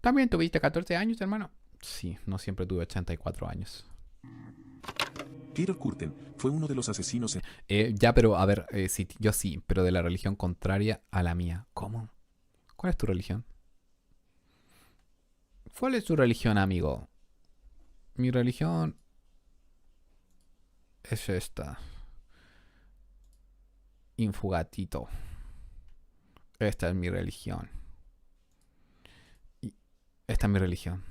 ¿También tuviste 14 años, hermano? Sí, no siempre tuve 84 años. Peter Curtin fue uno de los asesinos en... Ya, pero a ver, sí, yo sí, pero de la religión contraria a la mía. ¿Cómo? ¿Cuál es tu religión? ¿Cuál es tu religión, amigo? Mi religión es esta. Infugatito. Esta es mi religión. Y esta es mi religión.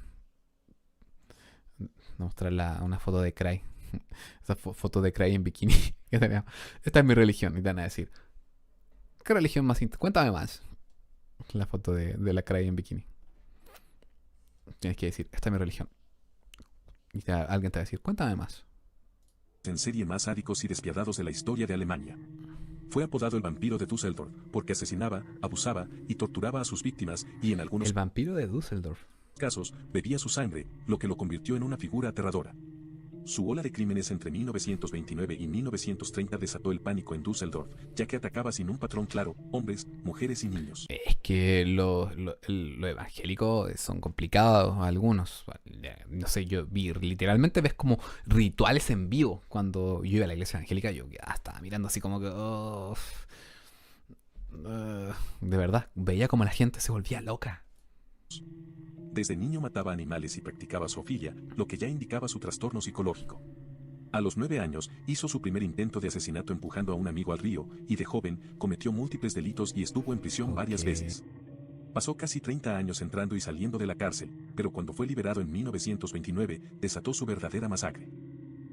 Mostrar una foto de Cry. Esa foto de Cry en bikini que tenemos. Esta es mi religión. Y te van a decir, ¿qué religión más? Cuéntame más. La foto de la Cry en bikini. Tienes que decir, esta es mi religión. Y alguien te va a decir, cuéntame más. En serie más sádicos y despiadados de la historia de Alemania. Fue apodado el vampiro de Düsseldorf porque asesinaba, abusaba y torturaba a sus víctimas y en algunos El vampiro de Düsseldorf. casos bebía su sangre, lo que lo convirtió en una figura aterradora. Su ola de crímenes entre 1929 y 1930 desató el pánico en Düsseldorf, ya que atacaba sin un patrón claro, hombres, mujeres y niños. Es que lo evangélico son complicados algunos. No sé, yo vi, literalmente ves como rituales en vivo. Cuando yo iba a la iglesia evangélica, yo estaba mirando así como que... de verdad, veía como la gente se volvía loca. Desde niño mataba animales y practicaba zoofilia, lo que ya indicaba su trastorno psicológico. A los 9 años, hizo su primer intento de asesinato empujando a un amigo al río, y de joven, cometió múltiples delitos y estuvo en prisión varias veces. Pasó casi 30 años entrando y saliendo de la cárcel, pero cuando fue liberado en 1929, desató su verdadera masacre.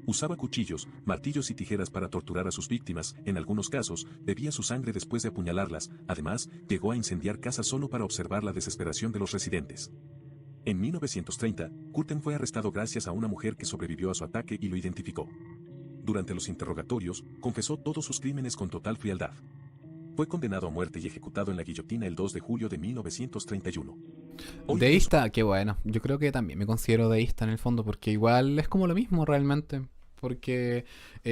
Usaba cuchillos, martillos y tijeras para torturar a sus víctimas, en algunos casos, bebía su sangre después de apuñalarlas, además, llegó a incendiar casas solo para observar la desesperación de los residentes. En 1930, Kürten fue arrestado gracias a una mujer que sobrevivió a su ataque y lo identificó. Durante los interrogatorios, confesó todos sus crímenes con total frialdad. Fue condenado a muerte y ejecutado en la guillotina el 2 de julio de 1931. Deísta, qué bueno. Yo creo que también me considero deísta en el fondo, porque igual es como lo mismo realmente. Porque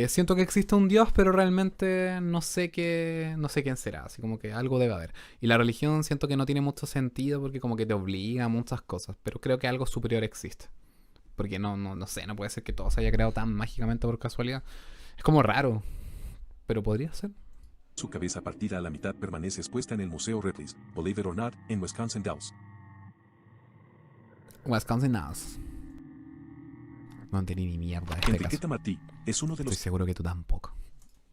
siento que existe un Dios, pero realmente no sé quién será. Así como que algo debe haber. Y la religión siento que no tiene mucho sentido porque como que te obliga a muchas cosas. Pero creo que algo superior existe. Porque no sé, no puede ser que todo se haya creado tan mágicamente por casualidad. Es como raro. Pero podría ser. Su cabeza partida a la mitad permanece expuesta en el Museo Ripley's, Believe it or not, en Wisconsin Dells. Wisconsin Dells. No entendí ni mierda este Enriqueta caso. Martí es uno de los Estoy seguro que tú tampoco.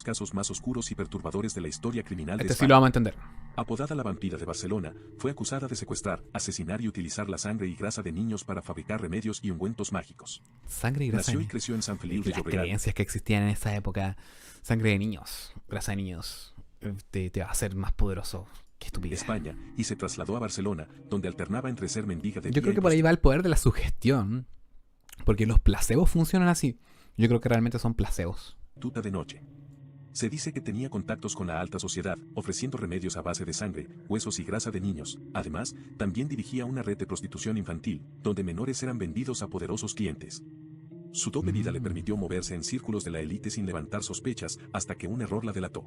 casos más oscuros y perturbadores de la historia criminal de Este sí España. lo vamos a entender. Apodada la vampira de Barcelona, fue acusada de secuestrar, asesinar y utilizar la sangre y grasa de niños para fabricar remedios y ungüentos mágicos. Sangre y grasa Nació de y niños. creció en San Feliu de Las Llobregat. creencias que existían en esa época. Sangre de niños, grasa de niños. Te va a hacer más poderoso. Qué estupidez. España, y se trasladó a Barcelona, donde alternaba entre ser mendiga de Yo día creo y que por ahí va el poder de la sugestión. Porque los placebos funcionan así. Yo creo que realmente son placebos. prostituta de noche. Se dice que tenía contactos con la alta sociedad, ofreciendo remedios a base de sangre, huesos y grasa de niños. Además, también dirigía una red de prostitución infantil, donde menores eran vendidos a poderosos clientes. Su doble vida le permitió moverse en círculos de la élite sin levantar sospechas, hasta que un error la delató.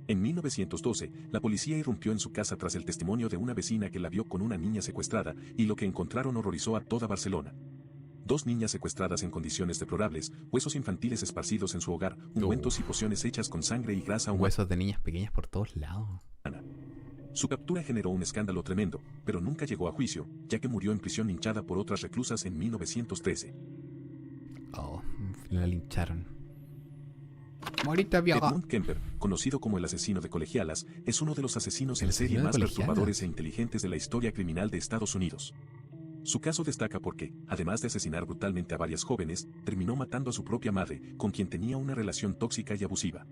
En 1912, la policía irrumpió en su casa tras el testimonio de una vecina que la vio con una niña secuestrada, y lo que encontraron horrorizó a toda Barcelona. 2 niñas secuestradas en condiciones deplorables, huesos infantiles esparcidos en su hogar, ungüentos y pociones hechas con sangre y grasa humana. Huesos de niñas pequeñas por todos lados. Su captura generó un escándalo tremendo, pero nunca llegó a juicio, ya que murió en prisión linchada por otras reclusas en 1913. Oh, la lincharon. Morita vieja. Edmund Kemper, conocido como el asesino de colegialas, es uno de los asesinos en ¿El serie asesino de más colegialas? perturbadores e inteligentes de la historia criminal de Estados Unidos. Su caso destaca porque, además de asesinar brutalmente a varias jóvenes, terminó matando a su propia madre, con quien tenía una relación tóxica y abusiva.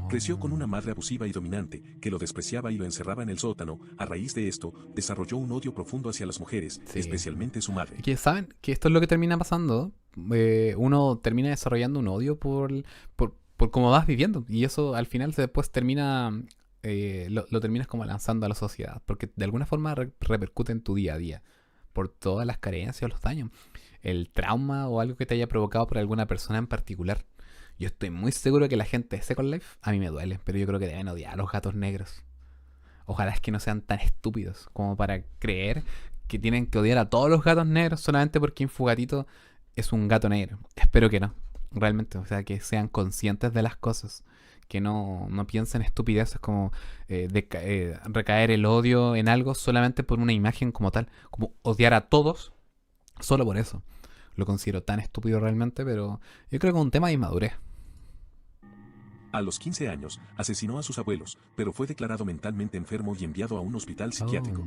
Creció con una madre abusiva y dominante, que lo despreciaba y lo encerraba en el sótano. A raíz de esto, desarrolló un odio profundo hacia las mujeres, Sí. especialmente su madre. Que saben que esto es lo que termina pasando. Uno termina desarrollando un odio por cómo vas viviendo. Y eso al final después termina. Lo terminas como lanzando a la sociedad. Porque de alguna forma repercute en tu día a día. Por todas las carencias o los daños. El trauma o algo que te haya provocado por alguna persona en particular. Yo estoy muy seguro que la gente de Second Life, a mí me duele, pero yo creo que deben odiar a los gatos negros. Ojalá es que no sean tan estúpidos como para creer que tienen que odiar a todos los gatos negros solamente porque Infugatito es un gato negro. Espero que no, realmente. O sea, que sean conscientes de las cosas. Que no piensen estupideces como recaer el odio en algo solamente por una imagen como tal. Como odiar a todos solo por eso. lo considero tan estúpido realmente, pero yo creo que es un tema de inmadurez. A los 15 años, asesinó a sus abuelos, pero fue declarado mentalmente enfermo y enviado a un hospital psiquiátrico.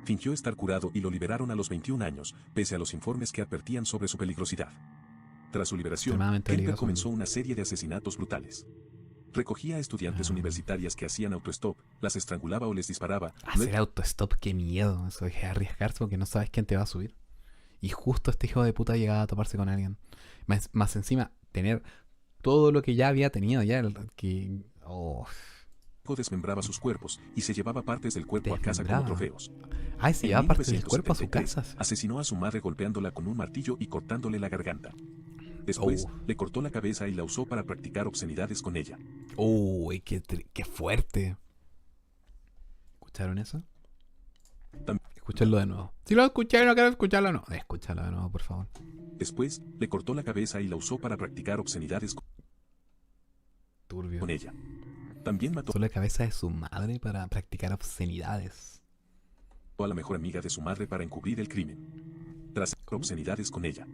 Fingió estar curado y lo liberaron a los 21 años, pese a los informes que advertían sobre su peligrosidad. Tras su liberación, Extremadamente Kemper peligroso. comenzó una serie de asesinatos brutales. Recogía a estudiantes universitarias que hacían autostop, las estrangulaba o les disparaba. Hacer autostop, qué miedo. Eso es arriesgarse porque no sabes quién te va a subir. Y justo este hijo de puta llegaba a toparse con alguien. Más encima, tener todo lo que ya había tenido ya. Luego desmembraba sus cuerpos y se llevaba partes del cuerpo a casa como trofeos. Ay, se En llevaba partes del cuerpo a su 1973, casa. asesinó a su madre golpeándola con un martillo y cortándole la garganta. Después, le cortó la cabeza y la usó para practicar obscenidades con ella. Uy, qué fuerte. ¿Escucharon eso? Escúchenlo de nuevo. Si lo escuché y no quiero escucharlo, no. Escúchalo de nuevo, por favor. Después, le cortó la cabeza y la usó para practicar obscenidades Turbio. con ella. También mató Usó la cabeza de su madre para practicar obscenidades. a la mejor amiga de su madre para encubrir el crimen. Tras hacer obscenidades con ella.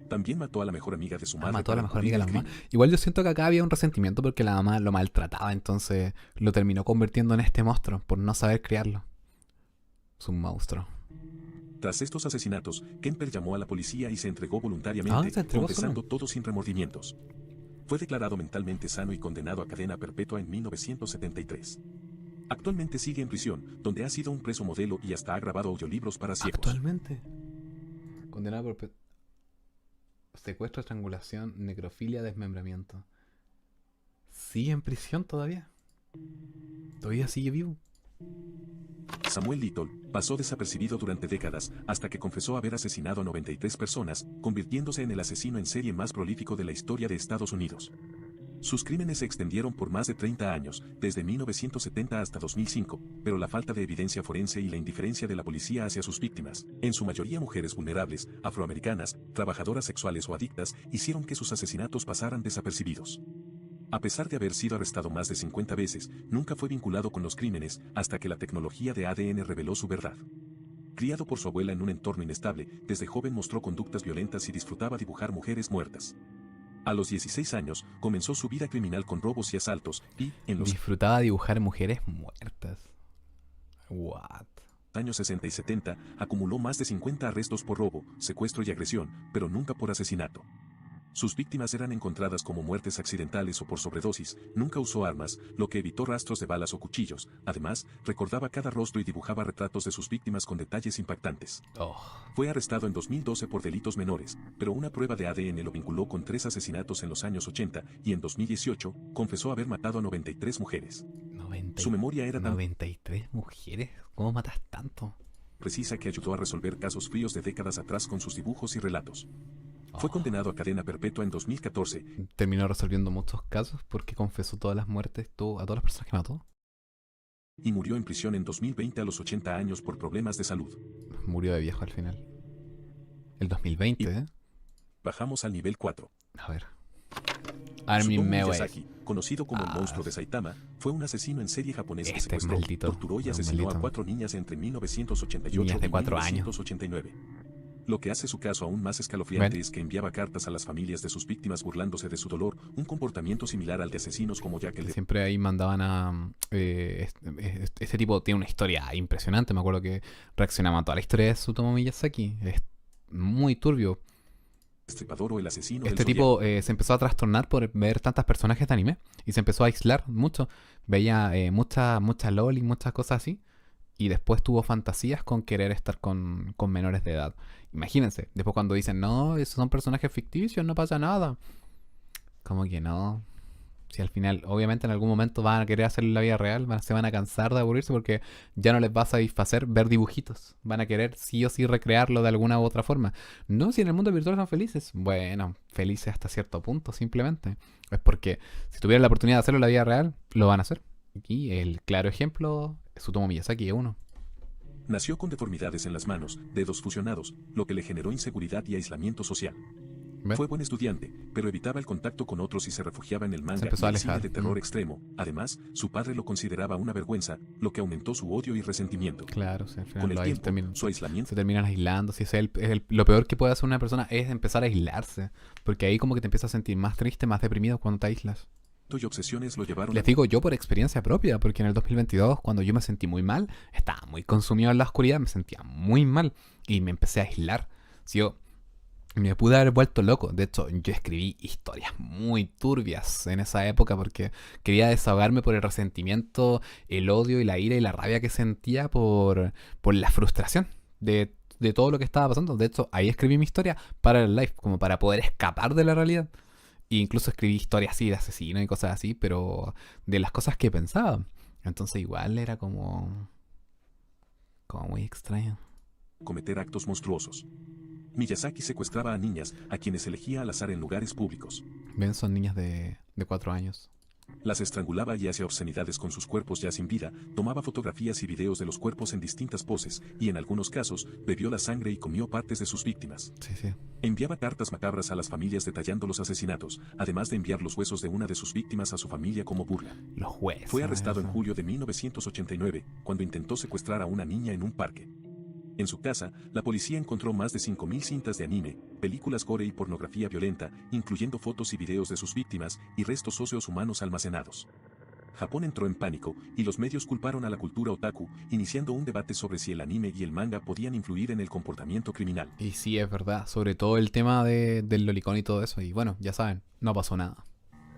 También mató a la mejor amiga de su madre. Mató a la para mejor amiga de la encubrir mamá. el crimen. Igual yo siento que acá había un resentimiento porque la mamá lo maltrataba, entonces lo terminó convirtiendo en este monstruo por no saber criarlo. Es un monstruo. Tras estos asesinatos, Kemper llamó a la policía y se entregó voluntariamente, se entregó confesando solo. todo sin remordimientos. Fue declarado mentalmente sano y condenado a cadena perpetua en 1973. Actualmente sigue en prisión, donde ha sido un preso modelo y hasta ha grabado audiolibros para ciegos. Actualmente. Condenado por secuestro, estrangulación, necrofilia, desmembramiento. ¿Sigue en prisión todavía? ¿Todavía sigue vivo? Samuel Little pasó desapercibido durante décadas hasta que confesó haber asesinado a 93 personas, convirtiéndose en el asesino en serie más prolífico de la historia de Estados Unidos. Sus crímenes se extendieron por más de 30 años, desde 1970 hasta 2005, pero la falta de evidencia forense y la indiferencia de la policía hacia sus víctimas, en su mayoría mujeres vulnerables, afroamericanas, trabajadoras sexuales o adictas, hicieron que sus asesinatos pasaran desapercibidos. A pesar de haber sido arrestado más de 50 veces, nunca fue vinculado con los crímenes hasta que la tecnología de ADN reveló su verdad. Criado por su abuela en un entorno inestable, desde joven mostró conductas violentas y disfrutaba dibujar mujeres muertas. A los 16 años, comenzó su vida criminal con robos y asaltos y, en los Disfrutaba dibujar mujeres muertas. What? años 60 y 70, acumuló más de 50 arrestos por robo, secuestro y agresión, pero nunca por asesinato. Sus víctimas eran encontradas como muertes accidentales o por sobredosis, nunca usó armas, lo que evitó rastros de balas o cuchillos. Además, recordaba cada rostro y dibujaba retratos de sus víctimas con detalles impactantes. Fue arrestado en 2012 por delitos menores, pero una prueba de ADN lo vinculó con 3 asesinatos en los años 80 y en 2018 confesó haber matado a 93 mujeres. Su memoria era tan 93 mujeres. ¿Cómo matas tanto? precisa que ayudó a resolver casos fríos de décadas atrás con sus dibujos y relatos. Fue condenado a cadena perpetua en 2014. Terminó resolviendo muchos casos porque confesó todas las muertes, a todas las personas que mató. Y murió en prisión en 2020 a los 80 años por problemas de salud. Murió de viejo al final. El 2020, ¿eh? Bajamos al nivel 4. A ver. Tsutomu Armin Miyazaki, conocido como el monstruo de Saitama, fue un asesino en serie japonés que secuestró, torturó y asesinó a 4 niñas entre 1988 Niñas de y 4 1989. Lo que hace su caso aún más escalofriante es que enviaba cartas a las familias de sus víctimas burlándose de su dolor, un comportamiento similar al de asesinos como Jack el Siempre ahí mandaban a... este tipo tiene una historia impresionante. Me acuerdo que reaccionaba a toda la historia de Tsutomu Miyazaki. Es muy turbio. Destripador o el asesino Este del tipo se empezó a trastornar por ver tantas personajes de anime y se empezó a aislar mucho. Veía mucha LOL y muchas cosas así. Y después tuvo fantasías con querer estar con menores de edad. Imagínense, después cuando dicen, no, esos son personajes ficticios, no pasa nada. Como que no. Si al final, obviamente en algún momento van a querer hacerlo en la vida real, se van a cansar de aburrirse porque ya no les va a satisfacer ver dibujitos. Van a querer sí o sí recrearlo de alguna u otra forma. No, si en el mundo virtual son felices. Bueno, felices hasta cierto punto simplemente. Es porque si tuvieran la oportunidad de hacerlo en la vida real, lo van a hacer. Y el claro ejemplo es Tsutomu Miyazaki, uno. Nació con deformidades en las manos, dedos fusionados, lo que le generó inseguridad y aislamiento social. ¿Ves? Fue buen estudiante, pero evitaba el contacto con otros y se refugiaba en el manga empezó a y el cine alejar. de terror extremo. Además, su padre lo consideraba una vergüenza, lo que aumentó su odio y resentimiento. Claro, sí, al final Con el tiempo, su aislamiento se terminan aislando. Si lo peor que puede hacer una persona es empezar a aislarse. Porque ahí como que te empiezas a sentir más triste, más deprimido cuando te aíslas. y obsesiones lo llevaron Les digo yo por experiencia propia, porque en el 2022, cuando yo me sentí muy mal, estaba muy consumido en la oscuridad, me sentía muy mal y me empecé a aislar. Si yo me pude haber vuelto loco. De hecho, yo escribí historias muy turbias en esa época porque quería desahogarme por el resentimiento, el odio y la ira y la rabia que sentía por la frustración de todo lo que estaba pasando. De hecho, ahí escribí mi historia para el live, como para poder escapar de la realidad. E incluso escribí historias así de asesinos y cosas así, pero de las cosas que pensaba. Entonces igual era como muy extraño. cometer actos monstruosos. Miyazaki secuestraba a niñas, a quienes elegía al azar en lugares públicos. Ven, son niñas de 4 años. Las estrangulaba y hacía obscenidades con sus cuerpos ya sin vida, tomaba fotografías y videos de los cuerpos en distintas poses, y en algunos casos, bebió la sangre y comió partes de sus víctimas. Sí, sí. Enviaba cartas macabras a las familias detallando los asesinatos, además de enviar los huesos de una de sus víctimas a su familia como burla. Los huesos. Fue arrestado en eso. julio de 1989, cuando intentó secuestrar a una niña en un parque. En su casa, la policía encontró más de 5.000 cintas de anime, películas gore y pornografía violenta, incluyendo fotos y videos de sus víctimas y restos óseos humanos almacenados. Japón entró en pánico, y los medios culparon a la cultura otaku, iniciando un debate sobre si el anime y el manga podían influir en el comportamiento criminal. Y sí, es verdad. Sobre todo el tema del lolicón y todo eso. Y bueno, ya saben, no pasó nada.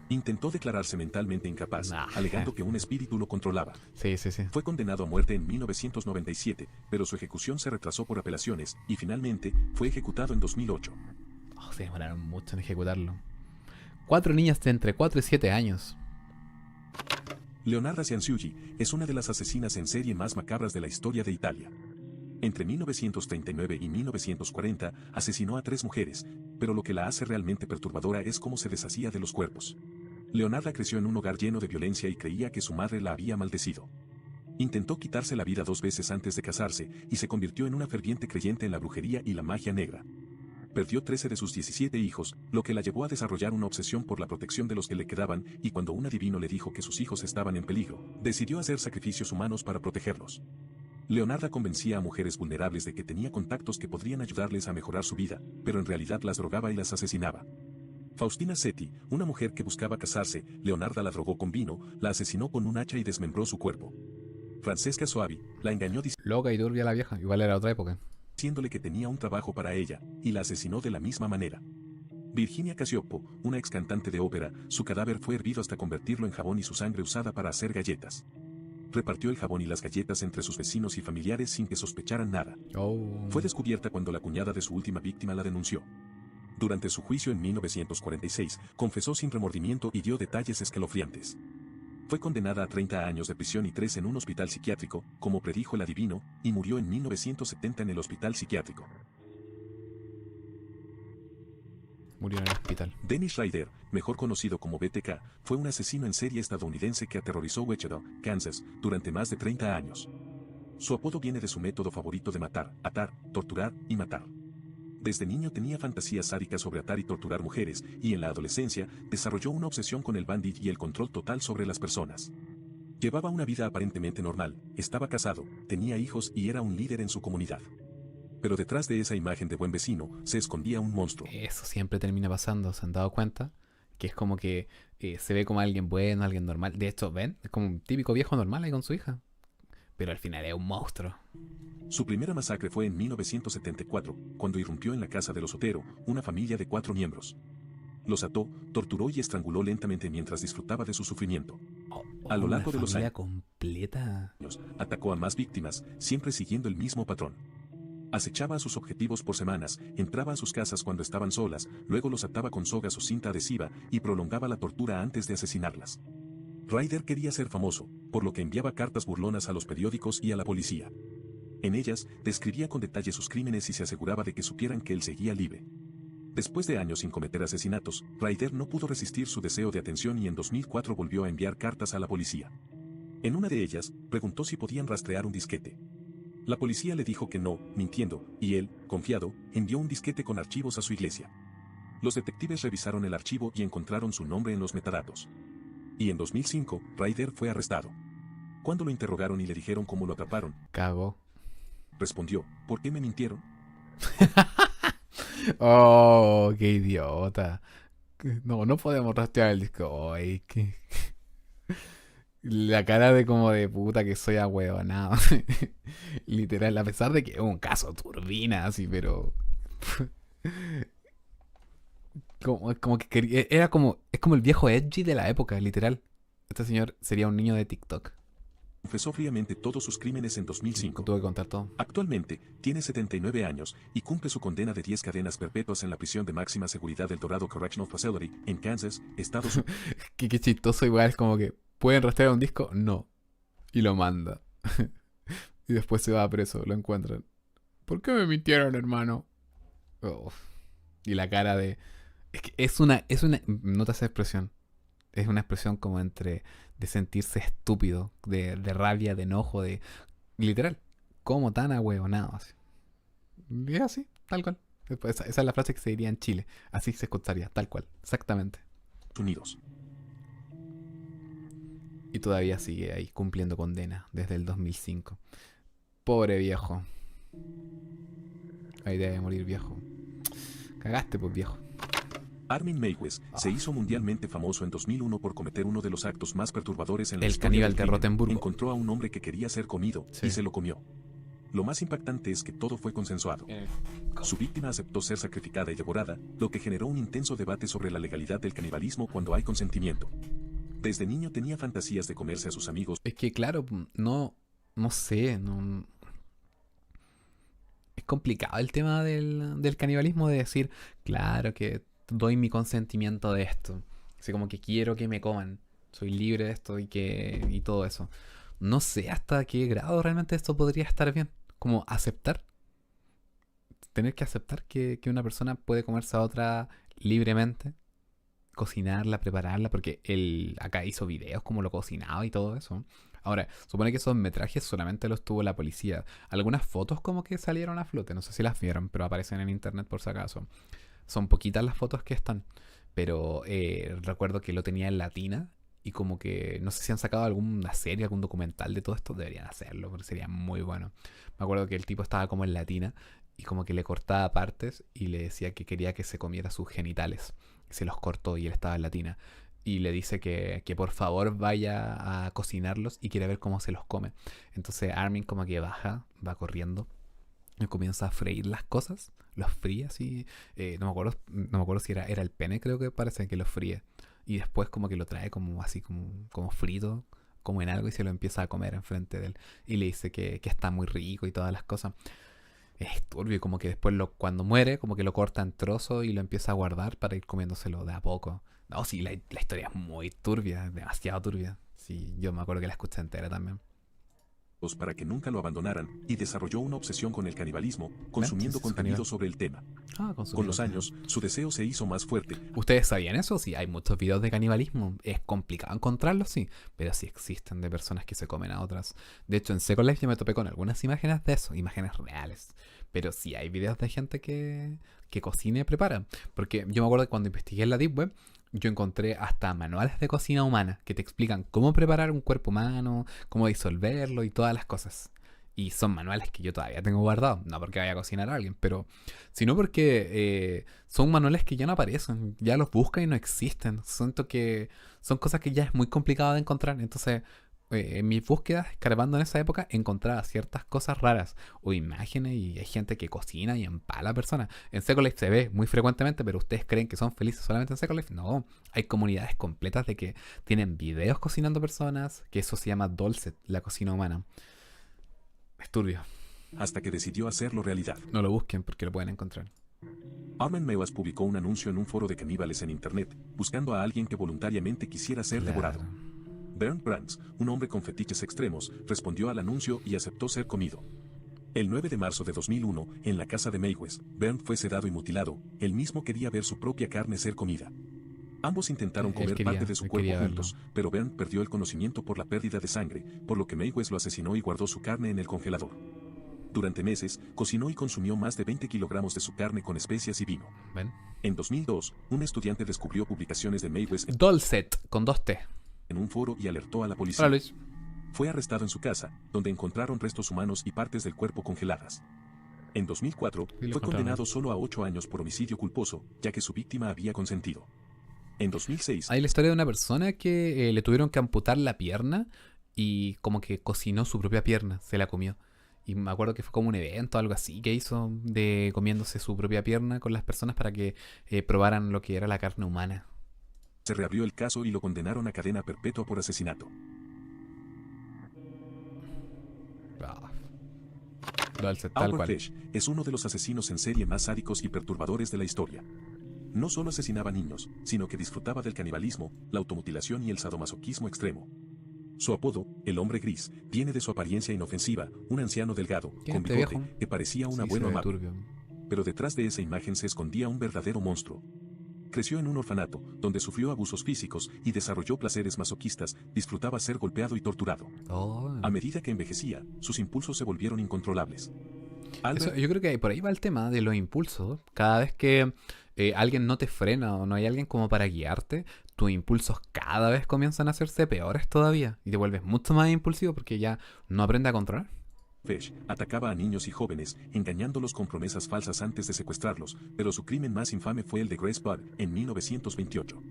Intentó declararse mentalmente incapaz, alegando que un espíritu lo controlaba. Sí, sí, sí. Fue condenado a muerte en 1997, pero su ejecución se retrasó por apelaciones, y finalmente fue ejecutado en 2008. Oh, se demoraron mucho en ejecutarlo. 4 niñas de entre 4 y 7 años. Leonarda Cianciulli es una de las asesinas en serie más macabras de la historia de Italia. Entre 1939 y 1940 asesinó a 3 mujeres, pero lo que la hace realmente perturbadora es cómo se deshacía de los cuerpos. Leonarda creció en un hogar lleno de violencia y creía que su madre la había maldecido. Intentó quitarse la vida 2 veces antes de casarse y se convirtió en una ferviente creyente en la brujería y la magia negra. Perdió 13 de sus 17 hijos, lo que la llevó a desarrollar una obsesión por la protección de los que le quedaban, y cuando un adivino le dijo que sus hijos estaban en peligro, decidió hacer sacrificios humanos para protegerlos. Leonarda convencía a mujeres vulnerables de que tenía contactos que podrían ayudarles a mejorar su vida, pero en realidad las drogaba y las asesinaba. Faustina Setti, una mujer que buscaba casarse, Leonarda la drogó con vino, la asesinó con un hacha y desmembró su cuerpo. Francesca Soavi la engañó Loca y turbia la vieja. Igual era otra época. diciéndole que tenía un trabajo para ella, y la asesinó de la misma manera. Virginia Cassioppo, una ex cantante de ópera, su cadáver fue hervido hasta convertirlo en jabón y su sangre usada para hacer galletas. Repartió el jabón y las galletas entre sus vecinos y familiares sin que sospecharan nada. Oh. Fue descubierta cuando la cuñada de su última víctima la denunció. Durante su juicio en 1946, confesó sin remordimiento y dio detalles escalofriantes. Fue condenada a 30 años de prisión y 3 en un hospital psiquiátrico, como predijo el adivino, y murió en 1970 en el hospital psiquiátrico. Murió en el hospital. Dennis Rader, mejor conocido como BTK, fue un asesino en serie estadounidense que aterrorizó Wichita, Kansas, durante más de 30 años. Su apodo viene de su método favorito de matar, atar, torturar y matar. Desde niño tenía fantasías sádicas sobre atar y torturar mujeres, y en la adolescencia desarrolló una obsesión con el bandit y el control total sobre las personas. Llevaba una vida aparentemente normal, estaba casado, tenía hijos y era un líder en su comunidad. Pero detrás de esa imagen de buen vecino se escondía un monstruo. Eso siempre termina pasando, ¿se han dado cuenta? Que es como que se ve como alguien bueno, alguien normal. De hecho, ¿ven? Es como un típico viejo normal ahí con su hija. Pero al final es un monstruo. Su primera masacre fue en 1974, cuando irrumpió en la casa de los Otero, una familia de 4 miembros. Los ató, torturó y estranguló lentamente mientras disfrutaba de su sufrimiento. A lo largo de los años, completa. atacó a más víctimas, siempre siguiendo el mismo patrón. Acechaba a sus objetivos por semanas, entraba a sus casas cuando estaban solas, luego los ataba con sogas o cinta adhesiva y prolongaba la tortura antes de asesinarlas. Ryder quería ser famoso, por lo que enviaba cartas burlonas a los periódicos y a la policía. En ellas, describía con detalle sus crímenes y se aseguraba de que supieran que él seguía libre. Después de años sin cometer asesinatos, Ryder no pudo resistir su deseo de atención y en 2004 volvió a enviar cartas a la policía. En una de ellas, preguntó si podían rastrear un disquete. La policía le dijo que no, mintiendo, y él, confiado, envió un disquete con archivos a su iglesia. Los detectives revisaron el archivo y encontraron su nombre en los metadatos. Y en 2005, Ryder fue arrestado. Cuando lo interrogaron y le dijeron cómo lo atraparon, Cagó. respondió, ¿por qué me mintieron? Oh, qué idiota. No, no podemos rastrear el disco. Ay, la cara de como de puta que soy ahueonado. Literal, a pesar de que es un caso turbina, así, pero. Como que era como. Es como el viejo edgy de la época, literal. Este señor sería un niño de TikTok. Confesó fríamente todos sus crímenes en 2005. Tuve que contar todo. Actualmente, tiene 79 años y cumple su condena de 10 cadenas perpetuas en la prisión de máxima seguridad del Dorado Correctional Facility, en Kansas, Estados Unidos. Qué chistoso, igual, es como que. ¿Pueden rastrear un disco? No. Y lo manda. Y después se va preso, lo encuentran. ¿Por qué me mintieron, hermano? Oh. Y la cara de. Es que es una. Nota esa expresión. Es una expresión como entre. De sentirse estúpido. De rabia, de enojo, de. Literal. Como tan ahueonado. Así. Y es así, tal cual. Esa es la frase que se diría en Chile. Así se escucharía, tal cual. Exactamente. Unidos. Y todavía sigue ahí cumpliendo condena desde el 2005. Pobre viejo. Ahí debe morir viejo. Cagaste, pues, viejo. Armin Meiwes se hizo mundialmente famoso en 2001 por cometer uno de los actos más perturbadores en la El historia caníbal del de crimen. Rotemburgo. Encontró a un hombre que quería ser comido Sí. y se lo comió. Lo más impactante es que todo fue consensuado. Su víctima aceptó ser sacrificada y devorada, lo que generó un intenso debate sobre la legalidad del canibalismo cuando hay consentimiento. Desde niño tenía fantasías de comerse a sus amigos. Es que claro, no sé, no. Es complicado el tema del canibalismo de decir, claro que doy mi consentimiento de esto. Así como que quiero que me coman. Soy libre de esto y todo eso. No sé hasta qué grado realmente esto podría estar bien. Como aceptar. Tener que aceptar que una persona puede comerse a otra libremente. Cocinarla, prepararla, porque él acá hizo videos como lo cocinaba y todo eso. Ahora, supone que esos metrajes solamente los tuvo la policía. Algunas fotos como que salieron a flote, no sé si las vieron, pero aparecen en internet por si acaso. Son poquitas las fotos que están, pero recuerdo que lo tenía en latina y como que no sé si han sacado alguna serie, algún documental de todo esto, deberían hacerlo, porque sería muy bueno. Me acuerdo que el tipo estaba como en latina y como que le cortaba partes y le decía que quería que se comiera sus genitales. Se los cortó y él estaba en latina. Y le dice que por favor vaya a cocinarlos y quiere ver cómo se los come. Entonces Armin como que baja, va corriendo y comienza a freír las cosas. Los fríe así. No me acuerdo si era el pene, creo que parece que lo fríe. Y después como que lo trae como así como frito, como en algo y se lo empieza a comer enfrente de él. Y le dice que está muy rico y todas las cosas. Es turbio, como que después cuando muere, como que lo corta en trozos y lo empieza a guardar para ir comiéndoselo de a poco. No, sí, la historia es muy turbia, demasiado turbia. Sí, yo me acuerdo que la escuché entera también. Para que nunca lo abandonaran y desarrolló una obsesión con el canibalismo, consumiendo ¿Ves? contenido sobre el tema. Con Con los años, su deseo se hizo más fuerte. ¿Ustedes sabían eso? Sí, hay muchos videos de canibalismo. Es complicado encontrarlos, sí, pero sí existen de personas que se comen a otras. De hecho, en Second Life yo me topé con algunas imágenes de eso, imágenes reales. Pero sí hay videos de gente que cocina y prepara. Porque yo me acuerdo que cuando investigué en la Deep Web, yo encontré hasta manuales de cocina humana que te explican cómo preparar un cuerpo humano, cómo disolverlo y todas las cosas. Y son manuales que yo todavía tengo guardados. No porque vaya a cocinar a alguien, pero sino porque son manuales que ya no aparecen. Ya los buscan y no existen. Siento que son cosas que ya es muy complicado de encontrar. Entonces, en mis búsquedas, escarbando en esa época, encontraba ciertas cosas raras o imágenes y hay gente que cocina y empala a personas. En Second Life se ve muy frecuentemente, pero ustedes creen que son felices solamente en Second Life. No, hay comunidades completas de que tienen videos cocinando personas, que eso se llama Dolcet, la cocina humana. Es turbio. Hasta que decidió hacerlo realidad. No lo busquen porque lo pueden encontrar. Armin Meiwes publicó un anuncio en un foro de caníbales en internet, buscando a alguien que voluntariamente quisiera ser devorado. Bernd Brands, un hombre con fetiches extremos, respondió al anuncio y aceptó ser comido. El 9 de marzo de 2001, en la casa de Meiwes, Bernd fue sedado y mutilado. Él mismo quería ver su propia carne ser comida. Ambos intentaron comer parte de su cuerpo juntos, pero Bernd perdió el conocimiento por la pérdida de sangre, por lo que Meiwes lo asesinó y guardó su carne en el congelador. Durante meses, cocinó y consumió más de 20 kilogramos de su carne con especias y vino. ¿Ven? En 2002, un estudiante descubrió publicaciones de Maywes Dolcet, con 2T. en un foro y alertó a la Hola, policía. Luis. Fue arrestado en su casa, donde encontraron restos humanos y partes del cuerpo congeladas. En 2004, Y lo fue encontraron. condenado solo a 8 años por homicidio culposo, ya que su víctima había consentido. En 2006, Hay la historia de una persona que le tuvieron que amputar la pierna y como que cocinó su propia pierna, se la comió. Y me acuerdo que fue como un evento, algo así, que hizo de comiéndose su propia pierna con las personas para que probaran lo que era la carne humana. se reabrió el caso y lo condenaron a cadena perpetua por asesinato. Ah. Dolcet, tal Albert cual. Fish es uno de los asesinos en serie más sádicos y perturbadores de la historia. No solo asesinaba niños, sino que disfrutaba del canibalismo, la automutilación y el sadomasoquismo extremo. Su apodo, el hombre gris, viene de su apariencia inofensiva, un anciano delgado, ¿Quién con es este bigote, viejo? que parecía un Sí, se abuelo ve amable. turbio. Pero detrás de esa imagen se escondía un verdadero monstruo. Creció en un orfanato, donde sufrió abusos físicos y desarrolló placeres masoquistas, disfrutaba ser golpeado y torturado. Oh. A medida que envejecía, sus impulsos se volvieron incontrolables. Eso, Albert yo creo que por ahí va el tema de los impulsos. Cada vez que alguien no te frena o no hay alguien como para guiarte, tus impulsos cada vez comienzan a hacerse peores todavía y te vuelves mucho más impulsivo porque ya no aprendes a controlar. Fish atacaba a niños y jóvenes, engañándolos con promesas falsas antes de secuestrarlos, pero su crimen más infame fue el de Grace Budd, en 1928.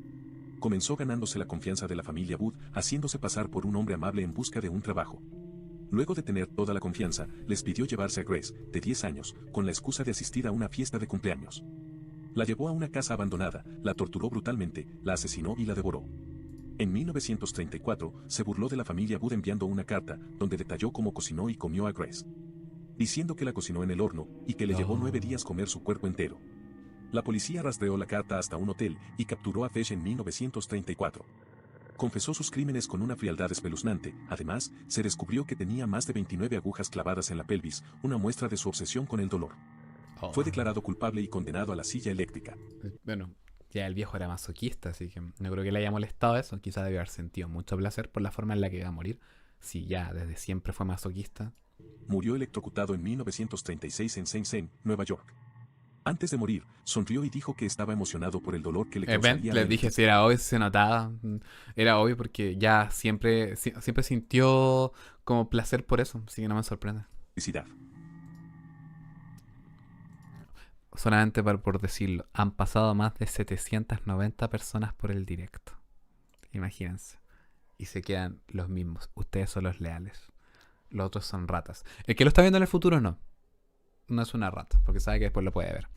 Comenzó ganándose la confianza de la familia Budd, haciéndose pasar por un hombre amable en busca de un trabajo. Luego de tener toda la confianza, les pidió llevarse a Grace, de 10 años, con la excusa de asistir a una fiesta de cumpleaños. La llevó a una casa abandonada, la torturó brutalmente, la asesinó y la devoró. En 1934, se burló de la familia Budd enviando una carta, donde detalló cómo cocinó y comió a Grace. Diciendo que la cocinó en el horno, y que le llevó 9 días comer su cuerpo entero. La policía rastreó la carta hasta un hotel, y capturó a Fish en 1934. Confesó sus crímenes con una frialdad espeluznante, además, se descubrió que tenía más de 29 agujas clavadas en la pelvis, una muestra de su obsesión con el dolor. Oh. Fue declarado culpable y condenado a la silla eléctrica. Bueno, ya el viejo era masoquista, así que no creo que le haya molestado eso. Quizá debió haber sentido mucho placer por la forma en la que iba a morir. Si ya desde siempre fue masoquista. Murió electrocutado en 1936 en Saint Saint, Nueva York. Antes de morir, sonrió y dijo que estaba emocionado por el dolor que le Ven, causaría les la dije si era obvio, si se notaba. Era obvio porque ya siempre sintió como placer por eso, así que no me sorprende. electricidad. Solamente por decirlo, han pasado más de 790 personas por el directo. Imagínense. Y se quedan los mismos. Ustedes son los leales. Los otros son ratas. El que lo está viendo en el futuro no. No es una rata, porque sabe que después lo puede ver.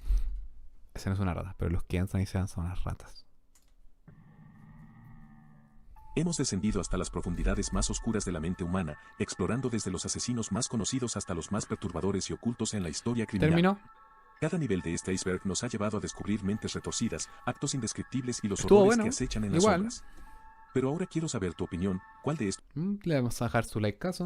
Ese no es una rata, pero los que entran y se van son las ratas. Hemos descendido hasta las profundidades más oscuras de la mente humana, explorando desde los asesinos más conocidos hasta los más perturbadores y ocultos en la historia criminal. ¿Terminó? Cada nivel de este iceberg nos ha llevado a descubrir mentes retorcidas, actos indescriptibles y los Estuvo horrores bueno, que acechan en las igual. sombras. Pero ahora quiero saber tu opinión, ¿cuál de estos Le vamos a dejar su like caso